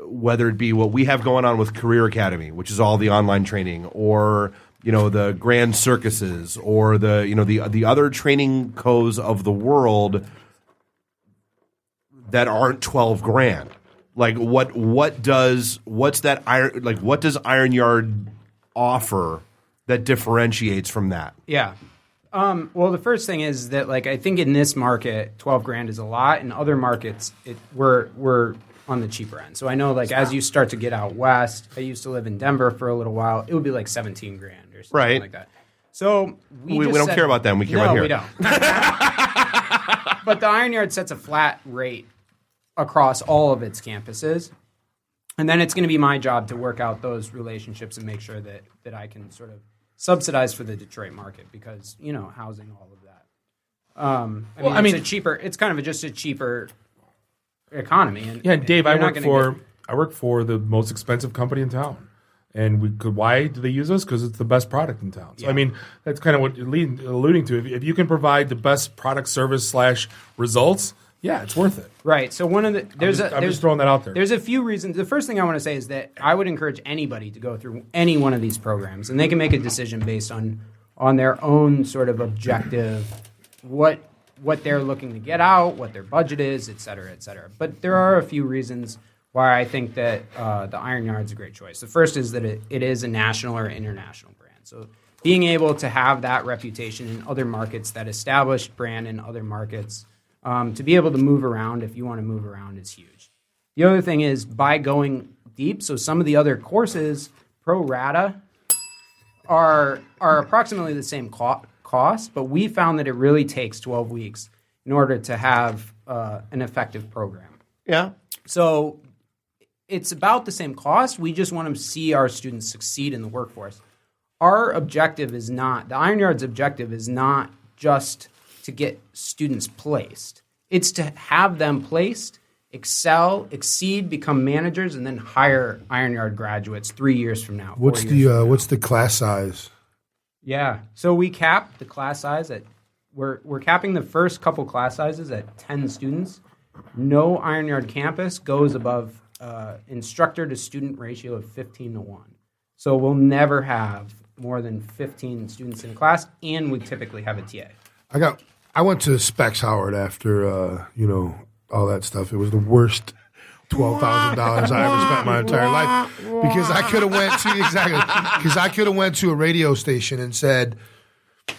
whether it be what we have going on with Career Academy, which is all the online training, or the grand circuses, or the other training co's of the world that aren't $12,000? Like what does Iron Yard offer that differentiates from that? Yeah. Well, the first thing is that I think in this market, $12,000 is a lot. In other markets, we're on the cheaper end. So I know as you start to get out west, I used to live in Denver for a little while. It would be like $17,000 or or something Right. like that. So we don't care about them. We care about here. we don't. But the Iron Yard sets a flat rate across all of its campuses. And then it's going to be my job to work out those relationships and make sure that I can sort of subsidize for the Detroit market because, housing, all of that. It's kind of just a cheaper economy. And Dave, I work for the most expensive company in town. And why do they use us? Because it's the best product in town. So, that's kind of what you're alluding to. If you can provide the best product, service / results, it's worth it. Right. So one of the I'm just throwing that out there. There's a few reasons. The first thing I want to say is that I would encourage anybody to go through any one of these programs, and they can make a decision based on their own sort of objective, what they're looking to get out, what their budget is, et cetera, et cetera. But there are a few reasons why I think that the Iron Yard's a great choice. The first is that it is a national or international brand. So being able to have that reputation in other markets, that established brand in other markets, to be able to move around if you want to move around is huge. The other thing is by going deep, so some of the other courses, pro rata, are approximately the same cost, but we found that it really takes 12 weeks in order to have an effective program. Yeah. So it's about the same cost. We just want to see our students succeed in the workforce. Our objective is not, the Iron Yard's objective is not just to get students placed. It's to have them placed, excel, exceed, become managers, and then hire Iron Yard graduates 3 years from now. What's the class size? Yeah, so we cap the class size at we're capping the first couple class sizes at 10 students. No Iron Yard campus goes above instructor to student ratio of 15-1. So we'll never have more than 15 students in a class, and we typically have a TA. I went to Specs Howard after all that stuff. It was the worst $12,000 I ever spent in my entire life because I could have went to a radio station and said,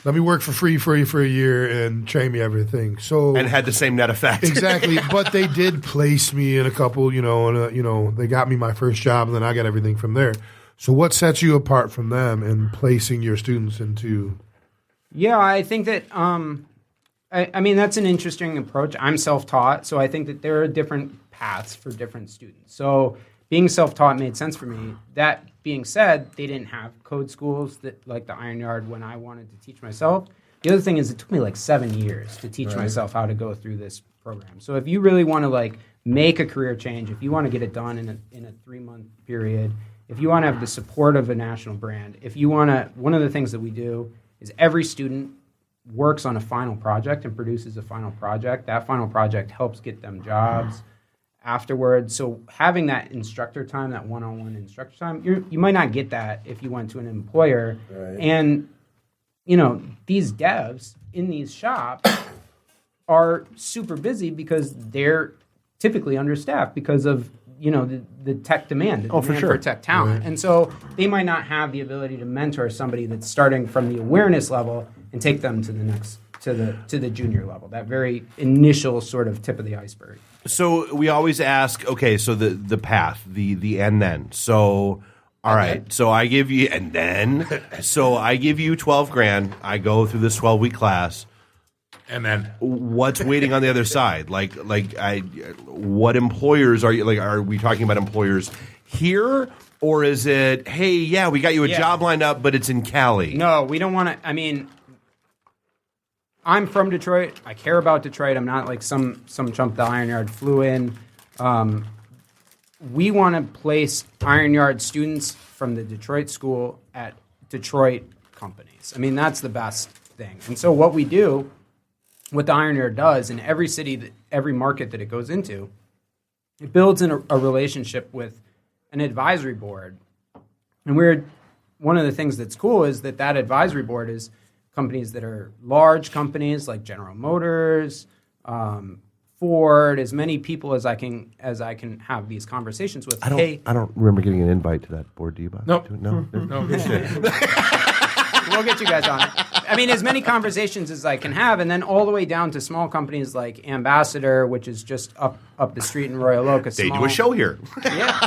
"Let me work for free for you for a year and train me everything." So and had the same net effect. Exactly, but they did place me in a couple. They got me my first job, and then I got everything from there. So what sets you apart from them in placing your students into? Yeah, I think that that's an interesting approach. I'm self-taught, so I think that there are different paths for different students. So being self-taught made sense for me. That being said, they didn't have code schools like the Iron Yard when I wanted to teach myself. The other thing is it took me like 7 years to teach myself how to go through this program. So if you really want to make a career change, if you want to get it done in a 3-month period, if you want to have the support of a national brand, one of the things that we do is every student works on a final project and produces a final project. That final project helps get them jobs afterwards. So having that instructor time, that one-on-one instructor time, you might not get that if you went to an employer. Right. And, these devs in these shops are super busy because they're typically understaffed because of, the tech demand, for tech talent. Right. And so they might not have the ability to mentor somebody that's starting from the awareness level and take them to the next, to the junior level, that very initial sort of tip of the iceberg. So we always ask, okay, so the path, the and then. So, all right, so I give you, and then, so I give you $12,000. I go through this 12-week class. And then what's waiting on the other side? What employers are you, are we talking about employers here? Or is it, hey, yeah, we got you a job lined up, but it's in Cali? No, we don't want to, I'm from Detroit. I care about Detroit. I'm not like some chump the Iron Yard flew in. We want to place Iron Yard students from the Detroit school at Detroit companies. That's the best thing. And so what we do, what the Iron Yard does in every city, every market that it goes into, it builds in a relationship with an advisory board. And one of the things that's cool is that advisory board is companies that are large companies like General Motors, Ford, as many people as I can have these conversations with. I don't remember getting an invite to that board. Do you? Nope. No. We'll get you guys on it. As many conversations as I can have, and then all the way down to small companies like Ambassador, which is just up the street in Royal Oak. They do a show here. Yeah.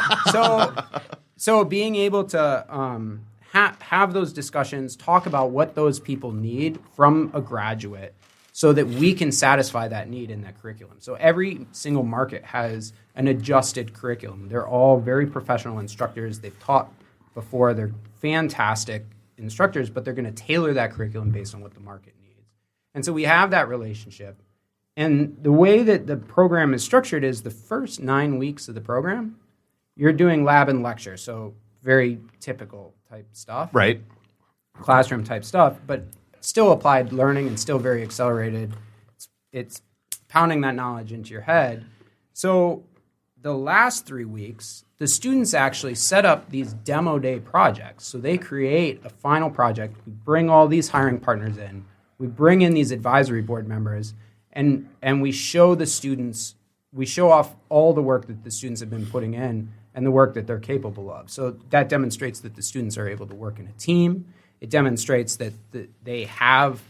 So being able to have those discussions, talk about what those people need from a graduate so that we can satisfy that need in that curriculum. So every single market has an adjusted curriculum. They're all very professional instructors. They've taught before. They're fantastic instructors, but they're going to tailor that curriculum based on what the market needs. And so we have that relationship. And the way that the program is structured is the first 9 weeks of the program, you're doing lab and lecture, so very typical type stuff. Right. Classroom type stuff, but still applied learning and still very accelerated. It's pounding that knowledge into your head. So the last 3 weeks, the students actually set up these demo day projects. So they create a final project. We bring all these hiring partners in. We bring in these advisory board members, and we show the students, we show off all the work that the students have been putting in and the work that they're capable of. So that demonstrates that the students are able to work in a team. It demonstrates that they have,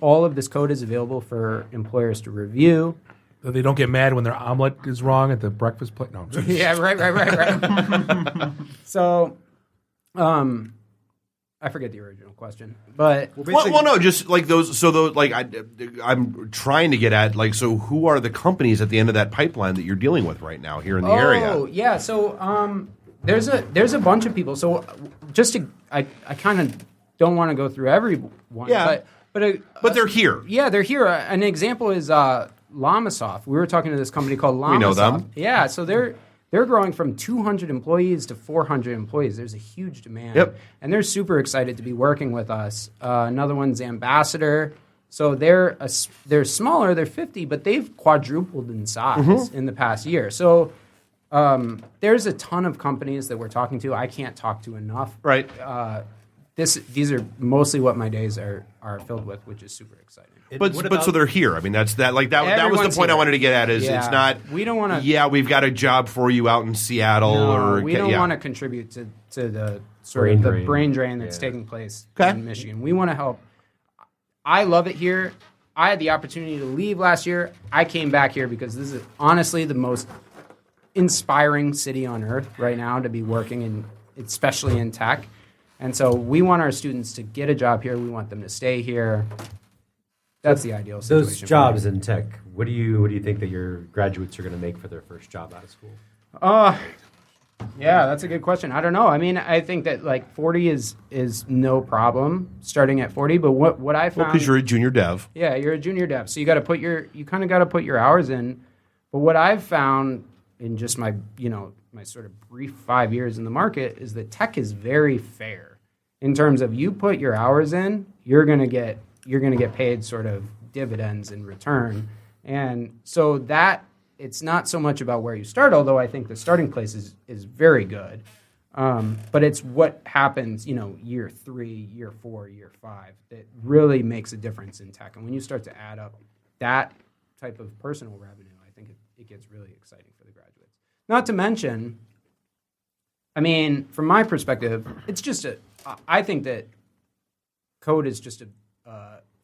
all of this code is available for employers to review. So they don't get mad when their omelet is wrong at the breakfast plate. No, yeah, right. So, I forget the original question, but no, just like those. So those, like I'm trying to get at, like, so who are the companies at the end of that pipeline that you're dealing with right now here in the area? Oh, yeah. So there's a bunch of people. So I kind of don't want to go through everyone. Yeah, but they're here. Yeah, they're here. An example is Lamasoft. We were talking to this company called Lamasoft. We know them. Yeah, so they're growing from 200 employees to 400 employees. There's a huge demand. Yep. And they're super excited to be working with us. Another one's Ambassador. So they're smaller, they're 50, but they've quadrupled in size in the past year. So there's a ton of companies that we're talking to. I can't talk to enough. Right. These are mostly what my days are filled with, which is super exciting. But so they're here. I mean, that was the point I wanted to get at. Is it's not we don't want to. Yeah, we've got a job for you out in Seattle, we don't want to contribute to the sort of the brain drain that's taking place in Michigan. We want to help. I love it here. I had the opportunity to leave last year. I came back here because this is honestly the most inspiring city on earth right now to be working in, especially in tech. And so we want our students to get a job here. We want them to stay here. That's the ideal situation. Those jobs in tech, what do you think that your graduates are going to make for their first job out of school? Yeah, that's a good question. I don't know. I mean, I think that like 40 is no problem starting at 40. But what I found, because you're a junior dev. Yeah, you're a junior dev, so you kind of got to put your hours in. But what I've found in just my sort of brief 5 years in the market is that tech is very fair in terms of you put your hours in, you're gonna get paid sort of dividends in return. And so that it's not so much about where you start, although I think the starting place is very good. But it's what happens, year 3, year 4, year 5 that really makes a difference in tech. And when you start to add up that type of personal revenue, I think it gets really exciting for the graduates. Not to mention, I mean, from my perspective, I think that code is just a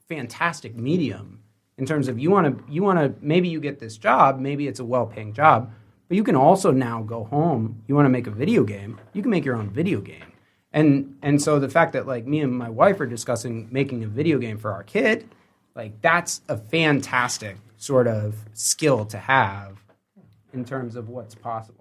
fantastic medium in terms of you want to maybe you get this job, maybe it's a well-paying job, but you can also now go home. You want to make a video game, you can make your own video game. And so the fact that like me and my wife are discussing making a video game for our kid, like that's a fantastic sort of skill to have in terms of what's possible.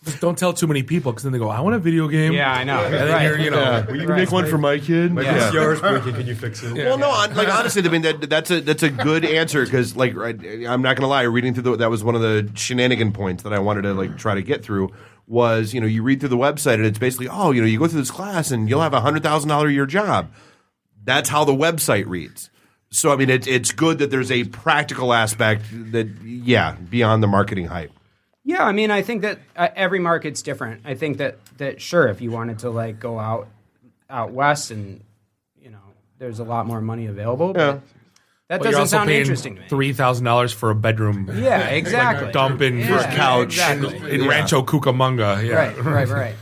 Just don't tell too many people because then they go, I want a video game. Yeah, I know. And then will you make one for my kid? My PCR is breaking. Can you fix it? Well, no, like honestly, I mean that's a good answer because like I'm not gonna lie, reading through that was one of the shenanigan points that I wanted to like try to get through was you read through the website and it's basically you go through this class and you'll have $100,000 a year job. That's how the website reads. So I mean it's good that there's a practical aspect that beyond the marketing hype. Yeah, I mean, I think that every market's different. I think that sure, if you wanted to like go out west and there's a lot more money available, but that doesn't sound interesting to me. $3,000 for a bedroom. Yeah, exactly. Like a dump in for a couch in Rancho Cucamonga. Yeah. Right.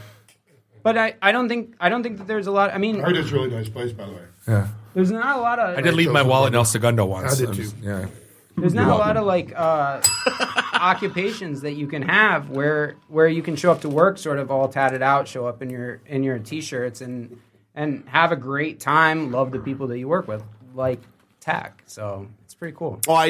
But I don't think that there's a lot. I mean, It is a really nice place, by the way. Yeah. There's not a lot of. I did leave my wallet in El Segundo once. I did too. Yeah. There's not a lot of like. occupations that you can have where you can show up to work sort of all tatted out, show up in your t-shirts and have a great time, love the people that you work with, like tech. So it's pretty cool. Well, I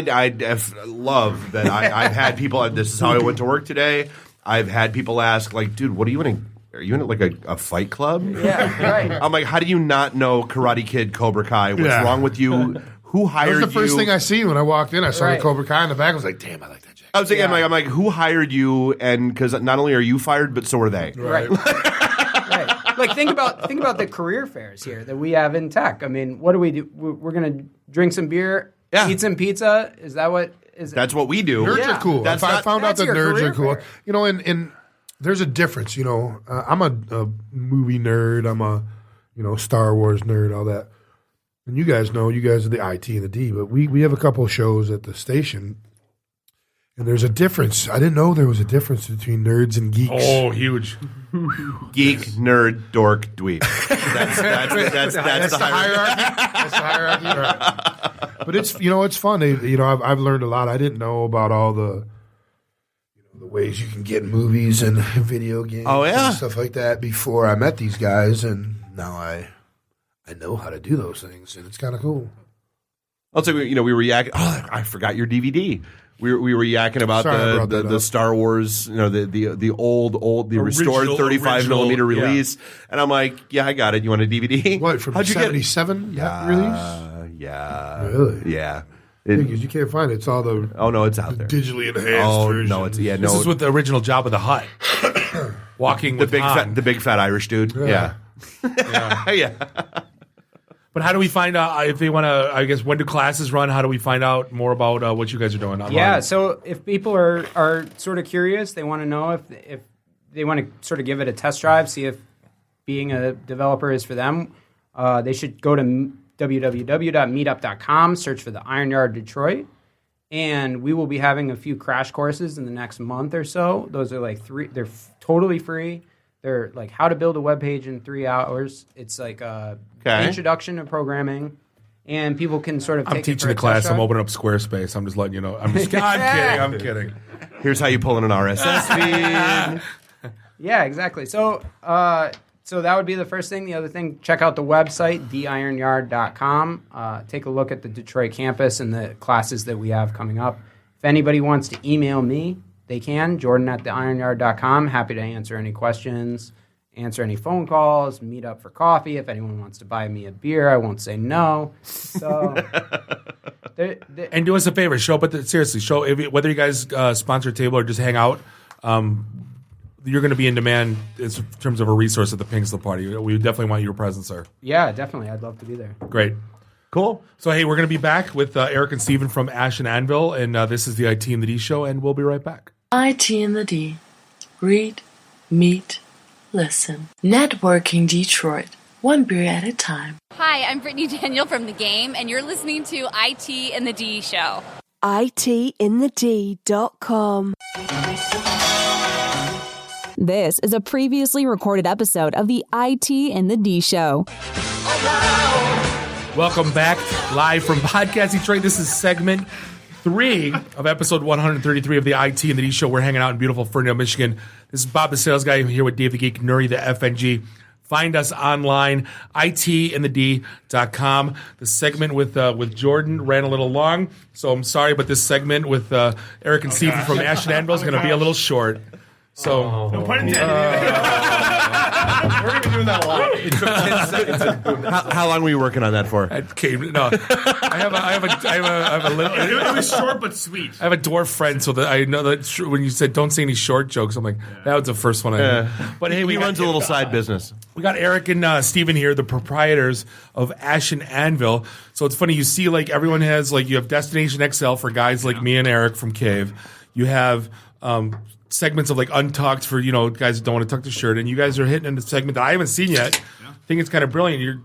love that I've had people, this is how I went to work today. I've had people ask, like, dude, what are you in? Are you in like a fight club? Yeah, right. I'm like, how do you not know Karate Kid, Cobra Kai? What's wrong with you? Who hired you? That was the first thing I seen when I walked in. I saw the Cobra Kai in the back. I was like, damn, I like that jacket. I was thinking, I'm like, who hired you? And because not only are you fired, but so are they. Right. Right. Like think about the career fairs here that we have in tech. I mean, what do? We're gonna drink some beer, eat some pizza. Is that what? That's what we do. Nerds are cool. I found out that nerds are cool. Fair. You know, and there's a difference. You know, I'm a movie nerd. I'm a Star Wars nerd. All that. And you guys know, you guys are the IT and the D, but we have a couple of shows at the station, and there's a difference. I didn't know there was a difference between nerds and geeks. Oh, huge. Geek, nerd, dork, dweeb. That's the hierarchy. That's the hierarchy. Right. But it's it's fun. I've learned a lot. I didn't know about all the ways you can get movies and video games and stuff like that before I met these guys, and now I know how to do those things, and it's kind of cool. Also, we were yakking. Oh, I forgot your DVD. We were yakking about the Star Wars, the old restored 35 millimeter release, and I'm like, yeah, I got it. You want a DVD? What, from 77 release? Yeah, really? Yeah. Because you can't find it. It's all the it's out there, digitally enhanced version. No, This is with the original Jabba the Hutt, walking the with big Han. the big fat Irish dude. Yeah. Yeah. But how do we find out if they want to? I guess when do classes run? How do we find out more about what you guys are doing online? Yeah, so if people are sort of curious, they want to know if they want to sort of give it a test drive, see if being a developer is for them. They should go to www.meetup.com, search for the Iron Yard Detroit, and we will be having a few crash courses in the next month or so. Those are like they're totally free. They're like how to build a web page in 3 hours. It's like a introduction to programming, and people can sort of take I'm teaching the class. I'm opening up Squarespace. I'm just letting you know. I'm kidding. I'm kidding. Here's how you pull in an RSS feed. Yeah, exactly. So that would be the first thing. The other thing, check out the website, theironyard.com. Take a look at the Detroit campus and the classes that we have coming up. If anybody wants to email me, they can, Jordan@theironyard.com. Happy to answer any questions, answer any phone calls, meet up for coffee. If anyone wants to buy me a beer, I won't say no. So, and do us a favor, show up seriously, whether you guys sponsor a table or just hang out. You're going to be in demand in terms of a resource at the Pink Slip Party. We definitely want your presence there. Yeah, definitely. I'd love to be there. Great. Cool. So, hey, we're going to be back with Eric and Steven from Ash and Anvil, and this is the IT and the D show, and we'll be right back. IT and the D. Read, meet, listen. Networking Detroit. One beer at a time. Hi, I'm Brittany Daniel from The Game, and you're listening to IT and the D show. ITintheD.com. This is a previously recorded episode of the IT and the D show. Welcome back, live from Podcast Detroit. This is segment 3 of episode 133 of the IT and the D show. We're hanging out in beautiful Ferndale, Michigan. This is Bob the Sales Guy here with Dave the Geek, Nuri the FNG. Find us online, ITintheD.com. The segment with Jordan ran a little long, so I'm sorry, but this segment with Eric and Steven from Ash and Anvil is going to be a little short. So, no pun intended. We're going to be doing that a lot. It took 10 seconds. How long were you working on that for? I have a little. It was short but sweet. I have a dwarf friend, so that I know that when you said don't say any short jokes, I'm like, that was the first one I heard. But hey, he runs a little side business. We got Eric and Steven here, the proprietors of Ash and Anvil. So it's funny, you see, like, everyone has, like, you have Destination XL for guys like me and Eric from Cave. You have segments of, like, Untucked for, guys that don't want to tuck the shirt. And you guys are hitting in the segment that I haven't seen yet. I think it's kind of brilliant. You're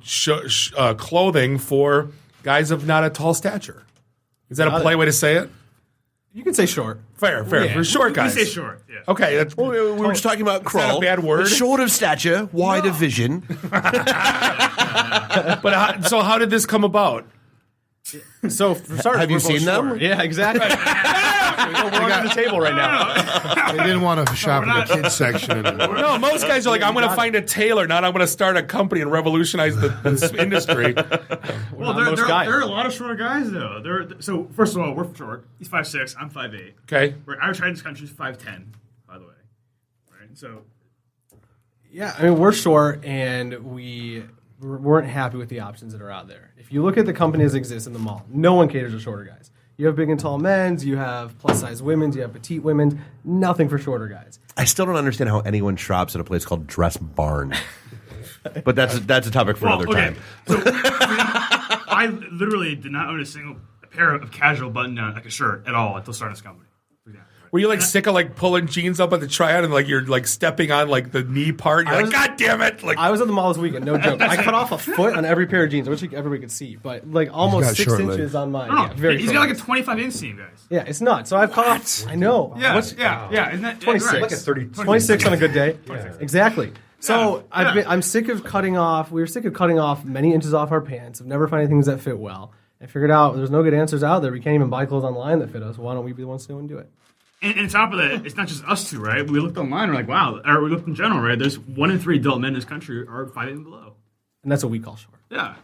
clothing for guys of not a tall stature. Is that a polite way to say it? You can say short. Fair. Yeah. For short guys. You say short, yeah. Okay. We were just talking about crawl. Not a bad word. Short of stature, wide of vision. But so how did this come about? So for starters, Have you we're both seen them? short. Yeah, exactly. We're on the table right now. They didn't want to shop in the kids section anymore. No, most guys are like, I'm going to find a tailor, not I'm going to start a company and revolutionize this industry. Well, there are a lot of shorter guys though. So first of all, we're short. He's 5'6", I'm 5'8". Okay. Our average height in this country is 5'10", by the way. Right. So. Yeah, I mean we're short, and we weren't happy with the options that are out there. If you look at the companies that exist in the mall, no one caters to shorter guys. You have big and tall men's, you have plus-size women's, you have petite women's, nothing for shorter guys. I still don't understand how anyone shops at a place called Dress Barn. But that's a topic for another time. So, I literally did not own a single pair of casual button-down, like a shirt, at all until starting this company. Were you like sick of like pulling jeans up at the tryout and like you're like stepping on like the knee part? You're like, God damn it! Like I was at the mall this weekend, no joke. I cut off a foot on every pair of jeans. I wish everybody could see, but like almost 6 inches on mine. No, Yeah, very he's got like a 25 inseam, guys. Yeah, it's not. So I've cut off. I know. Yeah, yeah. Isn't that 26? right? Like a 26 on a good day. Exactly. So I'm sick of cutting off. We were sick of cutting off many inches off our pants. I've never found things that fit well. I figured out there's no good answers out there. We can't even buy clothes online that fit us. Why don't we be the ones to go and do it? And on top of that, it's not just us two, right? We looked online, we're like, wow. Or we looked in general, right? There's 1 in 3 adult men in this country are 5'8" and below. And that's what we call short. Yeah.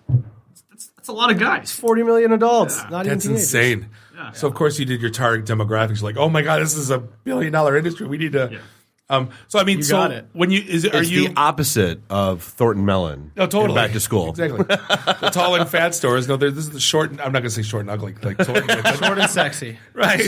That's a lot of guys. 40 million adults, not even that's teenagers. insane. Yeah. So of course you did your target demographics. You're like, oh my God, this is a $1 billion industry. We need to. So I mean, You so got it. when you It's you the opposite of Thornton Melon. No, totally. in Back to School. Exactly. The tall and fat stores. No, this is the short. I'm not going to say short and ugly. Like totally, Short and sexy. right.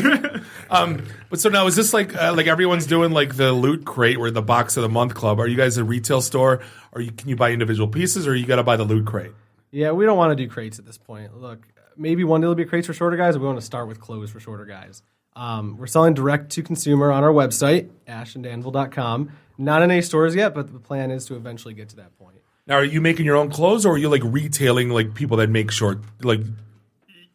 But so now is this like everyone's doing like the Loot Crate or the Box of the Month Club? Are you guys a retail store, or can you buy individual pieces, or you got to buy the Loot Crate? Yeah, we don't want to do crates at this point. Look, maybe one day there'll be crates for shorter guys, but we want to start with clothes for shorter guys. We're selling direct to consumer on our website, ashandanvil.com. Not in any stores yet, but the plan is to eventually get to that point. Now, are you making your own clothes, or are you like retailing like people that make short like?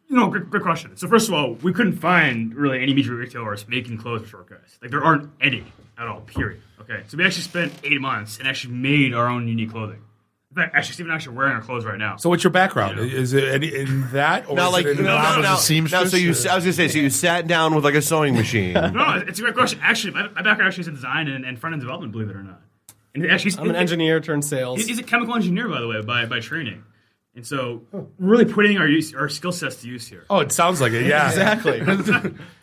Good question. So first of all, we couldn't find really any major retailers making clothes for short guys. Like there aren't any at all. Period. Okay. So we actually spent 8 months and actually made our own unique clothing. In fact, actually, Steve and I are actually wearing our clothes right now. So what's your background? Is it in that, or Now, is like, it in I was gonna say, so you sat down with like a sewing machine. No, it's a great question. Actually, my background actually is in design and front end development. Believe it or not. And actually, I'm an engineer turned sales. He's a chemical engineer, by the way, by training. And so, really putting our skill sets to use here. Oh, it sounds like it. Yeah, Exactly.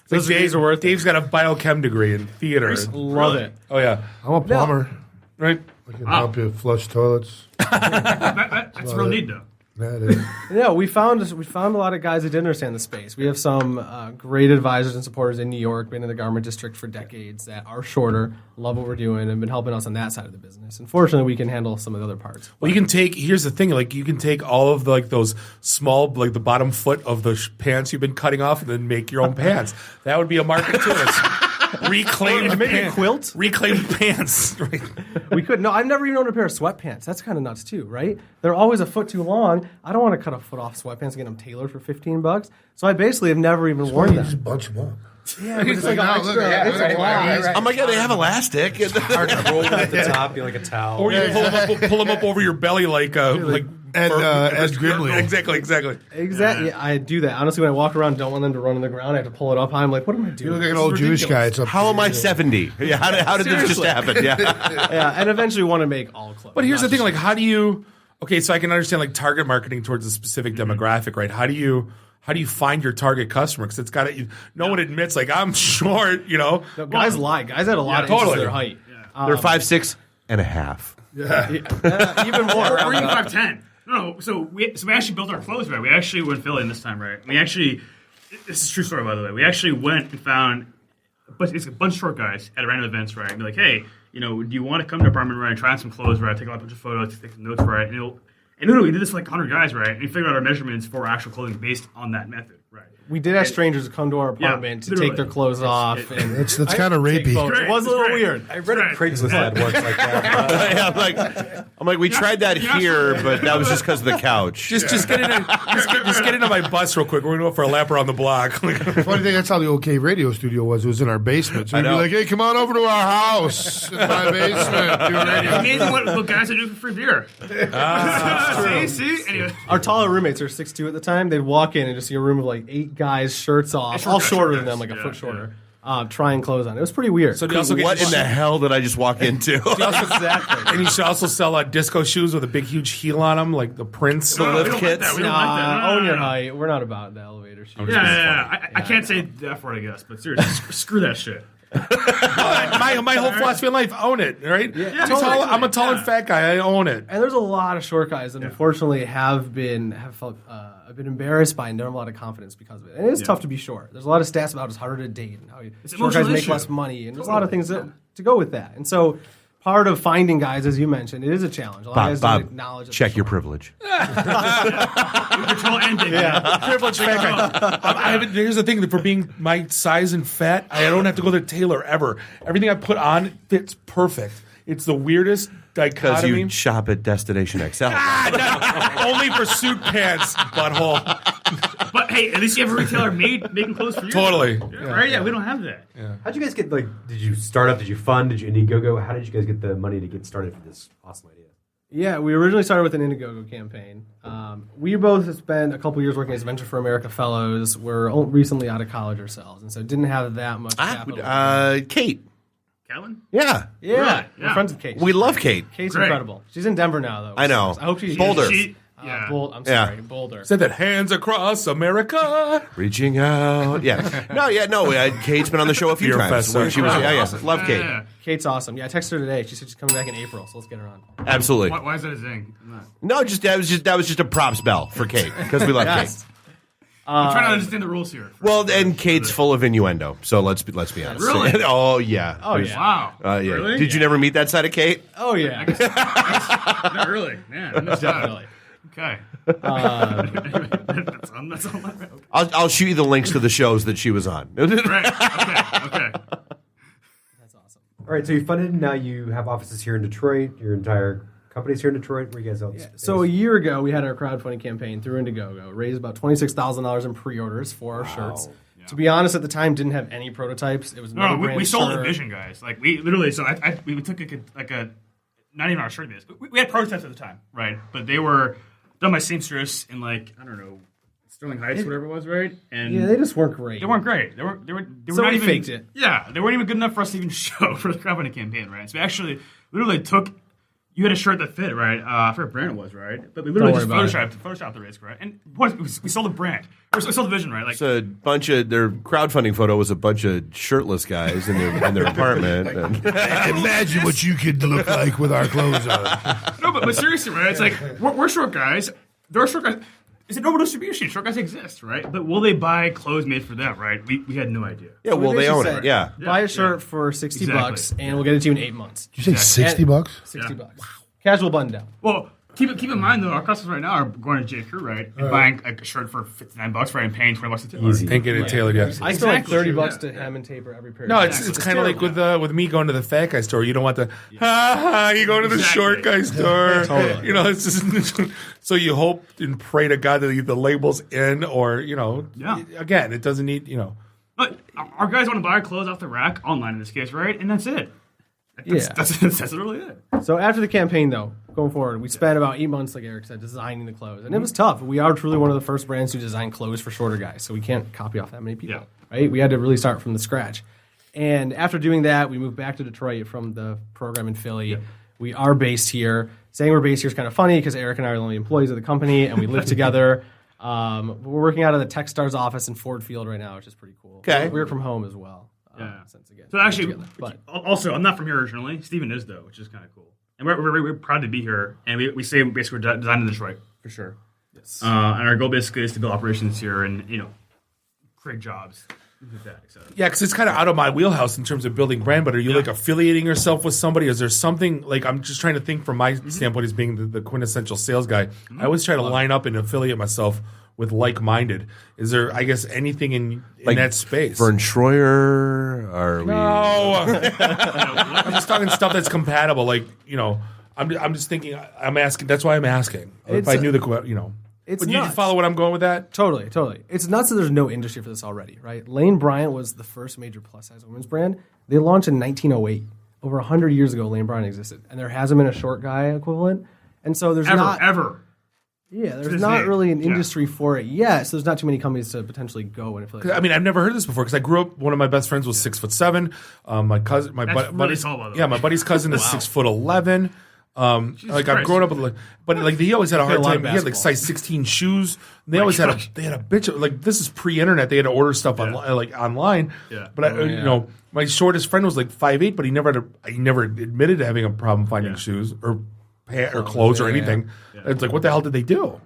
Those days are worth. Dave's got a biochem degree in theater. Love it. Oh yeah, I'm a plumber. right. I can help you flush toilets. That's real neat, though. That is. Yeah, we found a lot of guys that didn't understand the space. We have some great advisors and supporters in New York, been in the garment district for decades, that are shorter, love what we're doing, and been helping us on that side of the business. Unfortunately, we can handle some of the other parts. Well, you can take. Here's the thing: like you can take all of the, like those small, like the bottom foot of the pants you've been cutting off, and then make your own pants. That would be a market too. Reclaimed Maybe a pants. quilt? Reclaimed pants. Right. We could. No, I've never even owned a pair of sweatpants. That's kind of nuts too, right? They're always a foot too long. I don't want to cut a foot off sweatpants and get them tailored for $15. So I basically have never even worn them. Just bunch them up. Yeah, but it's like an extra. It's a lot. I'm like, yeah, they have elastic. Hard to roll at the top, be like a towel. Or you pull them up over your belly like Ed Grimley. Exactly. Exactly. Yeah, I do that. Honestly, when I walk around, don't want them to run on the ground. I have to pull it up high. I'm like, what am I doing? You look like an old Jewish guy. It's up How am I 70? Yeah, how did this just happen? Yeah. Yeah, and eventually want to make all clothes. But here's the thing: like, how do you? Okay, so I can understand like target marketing towards a specific demographic, right? How do you find your target customer? Because it's got to. No one admits like I'm short. You know, No, guys lie. Guys had a lot of inches of their height. They're 5'6" and a half. Yeah. Even more. Or even 5'10". No. So we actually built our clothes right. We actually went Philly this time, right? We actually. This is a true story, by the way. We actually went and found a bunch of short guys at random events, right? And be like, hey, do you want to come to our apartment, right? Try on some clothes, right? Take a bunch of photos, take some notes, right? And literally, we did this for like 100 guys, right? And we figured out our measurements for actual clothing based on that method, right? We did have strangers come to our apartment to take their clothes off. And That's kind of rapey. It was a little weird. I read a Craigslist ad once like that. Yeah, I'm like, we tried that here, but that was just because of the couch. just get into my bus real quick. We're gonna go for a lap around the block. Funny thing, that's how the OK radio studio was. It was in our basement. So we'd be like, hey, come on over to our house in my basement. Do radio. It's amazing what guys are doing for free beer. See? Anyway. Our taller roommates are 6'2" at the time. They'd walk in and just see a room of like 8 guys, shirts off, all shorter than them, like a foot shorter, trying clothes on. It was pretty weird. So do you also what in the hell did I just walk into? Exactly. And you should also sell disco shoes with a big, huge heel on them, like the Prince. The lift kits. Own your height. We're not about the elevator shoes. Yeah. I can't say that for it, I guess, but seriously, screw that shit. my whole philosophy in life, own it, right? Yeah, I'm a tall and fat guy. I own it. And there's a lot of short guys that unfortunately have been embarrassed by and don't have a lot of confidence because of it. And it is tough to be short. There's a lot of stats about it's harder to date and how short guys make less money, and there's a lot of things to go with that. And so part of finding guys, as you mentioned, it is a challenge. A lot of guys don't acknowledge it. Check your privilege. Control ending. Privileged fat guy. Here's the thing: for being my size and fat, I don't have to go to the tailor ever. Everything I put on fits perfect. It's the weirdest Because dichotomy. you shop at Destination XL. Only for suit pants, butthole. But hey, at least you have a retailer making clothes for you. Totally. Right? Yeah, we don't have that. How'd you guys get, did you start up? Did you fund? Did you Indiegogo? How did you guys get the money to get started for this awesome idea? Yeah, we originally started with an Indiegogo campaign. We both have spent a couple years working as Venture for America fellows. We're recently out of college ourselves, and so didn't have that much capital. Kate. Calvin? Yeah. Yeah. We're friends with Kate. We love Kate. Kate's Great. incredible. She's in Denver now, though. I know. I hope she's Boulder. I'm sorry, Boulder. Said that hands across America. Reaching out. Yeah. No. Kate's been on the show a few Beer times. Fest. When she was, yes, love Kate. Yeah. Kate's awesome. Yeah, I texted her today. She said she's coming back in April, so let's get her on. Absolutely. Why is that a zing? I'm not- No, that was just a props bell for Kate because we love Yes. Kate. I'm trying to understand the rules here. Well, and Kate's full of innuendo, so let's be honest. Really? Oh yeah. Oh, yeah. Wow. Yeah. Really? Did you never meet that side of Kate? Oh, yeah. Not really. Yeah, Definitely. Okay. That's all I know. I'll shoot you the links to the shows that she was on. Right. Okay. All right, so you funded. Now you have offices here in Detroit. Your entire company's here in Detroit. Where you guys else? So a year ago, we had our crowdfunding campaign through Indiegogo. Raised about $26,000 in pre-orders for our shirts. Yeah. To be honest, at the time, didn't have any prototypes. It was No, brand we sold shirt. the vision, guys. Like we literally, so we took a not even our shirt base. We had prototypes at the time, right? But they were done by seamstress in I don't know, Sterling Heights, whatever it was, right? And Yeah, they just weren't great. They weren't great. They were So not we even faked it. Yeah, they weren't even good enough for us to even show for the crowdfunding campaign, right? So we actually literally took. You had a shirt that fit, right? I forget what brand it was, right? But we literally just photoshopped the risk, right? And we sold the brand. We sold the vision, right? Like It's a bunch of their crowdfunding photo was a bunch of shirtless guys in their apartment. And Imagine what you could look like with our clothes on. No, but seriously, right? It's like we're short guys. There are short guys. It's a normal distribution. Short guys exist, right? But will they buy clothes made for them, right? We had no idea. Yeah, well, they own it. Yeah. Buy a shirt for $60 bucks, and we'll get it to you in 8 months. Did you say $60? $60 bucks. Wow. Casual button down. Well, keep in mind though, our customers right now are going to J. Crew, right, and buying a shirt for $59, right, and paying $20 a tailor. Easy. And getting it tailored, yeah. I spend like $30 to hem and taper every pair. No, it's kind of like with me going to the fat guy store. You don't want you go to the short guy store. Totally. You know, it's just so you hope and pray to God that the label's in, or again, it doesn't need But our guys want to buy our clothes off the rack online in this case, right? And that's it. That's really it. So after the campaign, though, going forward, we spent about 8 months, like Eric said, designing the clothes. And it was tough. We are truly one of the first brands to design clothes for shorter guys, so we can't copy off that many people, right? We had to really start from the scratch. And after doing that, we moved back to Detroit from the program in Philly. Yep. We are based here. Saying we're based here is kind of funny because Eric and I are the only employees of the company, and we live together. We're working out of the Techstars office in Ford Field right now, which is pretty cool. Okay. We work from home as well. So actually, also, I'm not from here originally. Steven is, though, which is kind of cool. And we're proud to be here. And we say basically we're designed in Detroit, for sure. Yes. And our goal basically is to build operations here and, create jobs. Yeah, because it's kind of out of my wheelhouse in terms of building brand, but are you affiliating yourself with somebody? Is there something, I'm just trying to think from my standpoint as being the quintessential sales guy. I always try to line up and affiliate myself with like-minded. Is there, I guess, anything in that space? Vern Troyer? No. I'm just talking stuff that's compatible. I'm just thinking, I'm asking, that's why I'm asking. If I knew It's Would you nuts. follow what I'm going with that? Totally. It's nuts that there's no industry for this already, right? Lane Bryant was the first major plus-size women's brand. They launched in 1908. Over 100 years ago, Lane Bryant existed. And there hasn't been a short guy equivalent. And so there's Ever. Yeah, there's this not day. really an Yeah. industry for it yet, so there's not too many companies to potentially go and affiliate. I mean, I've never heard this before because I grew up. One of my best friends was 6'7". My cousin, That's really buddy's, tall, by the way. yeah, my buddy's cousin is 6'11". Like I've grown up with, but like he always had a hard a lot time. of He had like basketball. size 16 shoes. They always had a bitch. Like this is pre-internet. They had to order stuff online. Yeah. But you know, my shortest friend was like 5'8", but he never admitted to having a problem finding shoes or clothes or anything. It's like, what the hell did they do?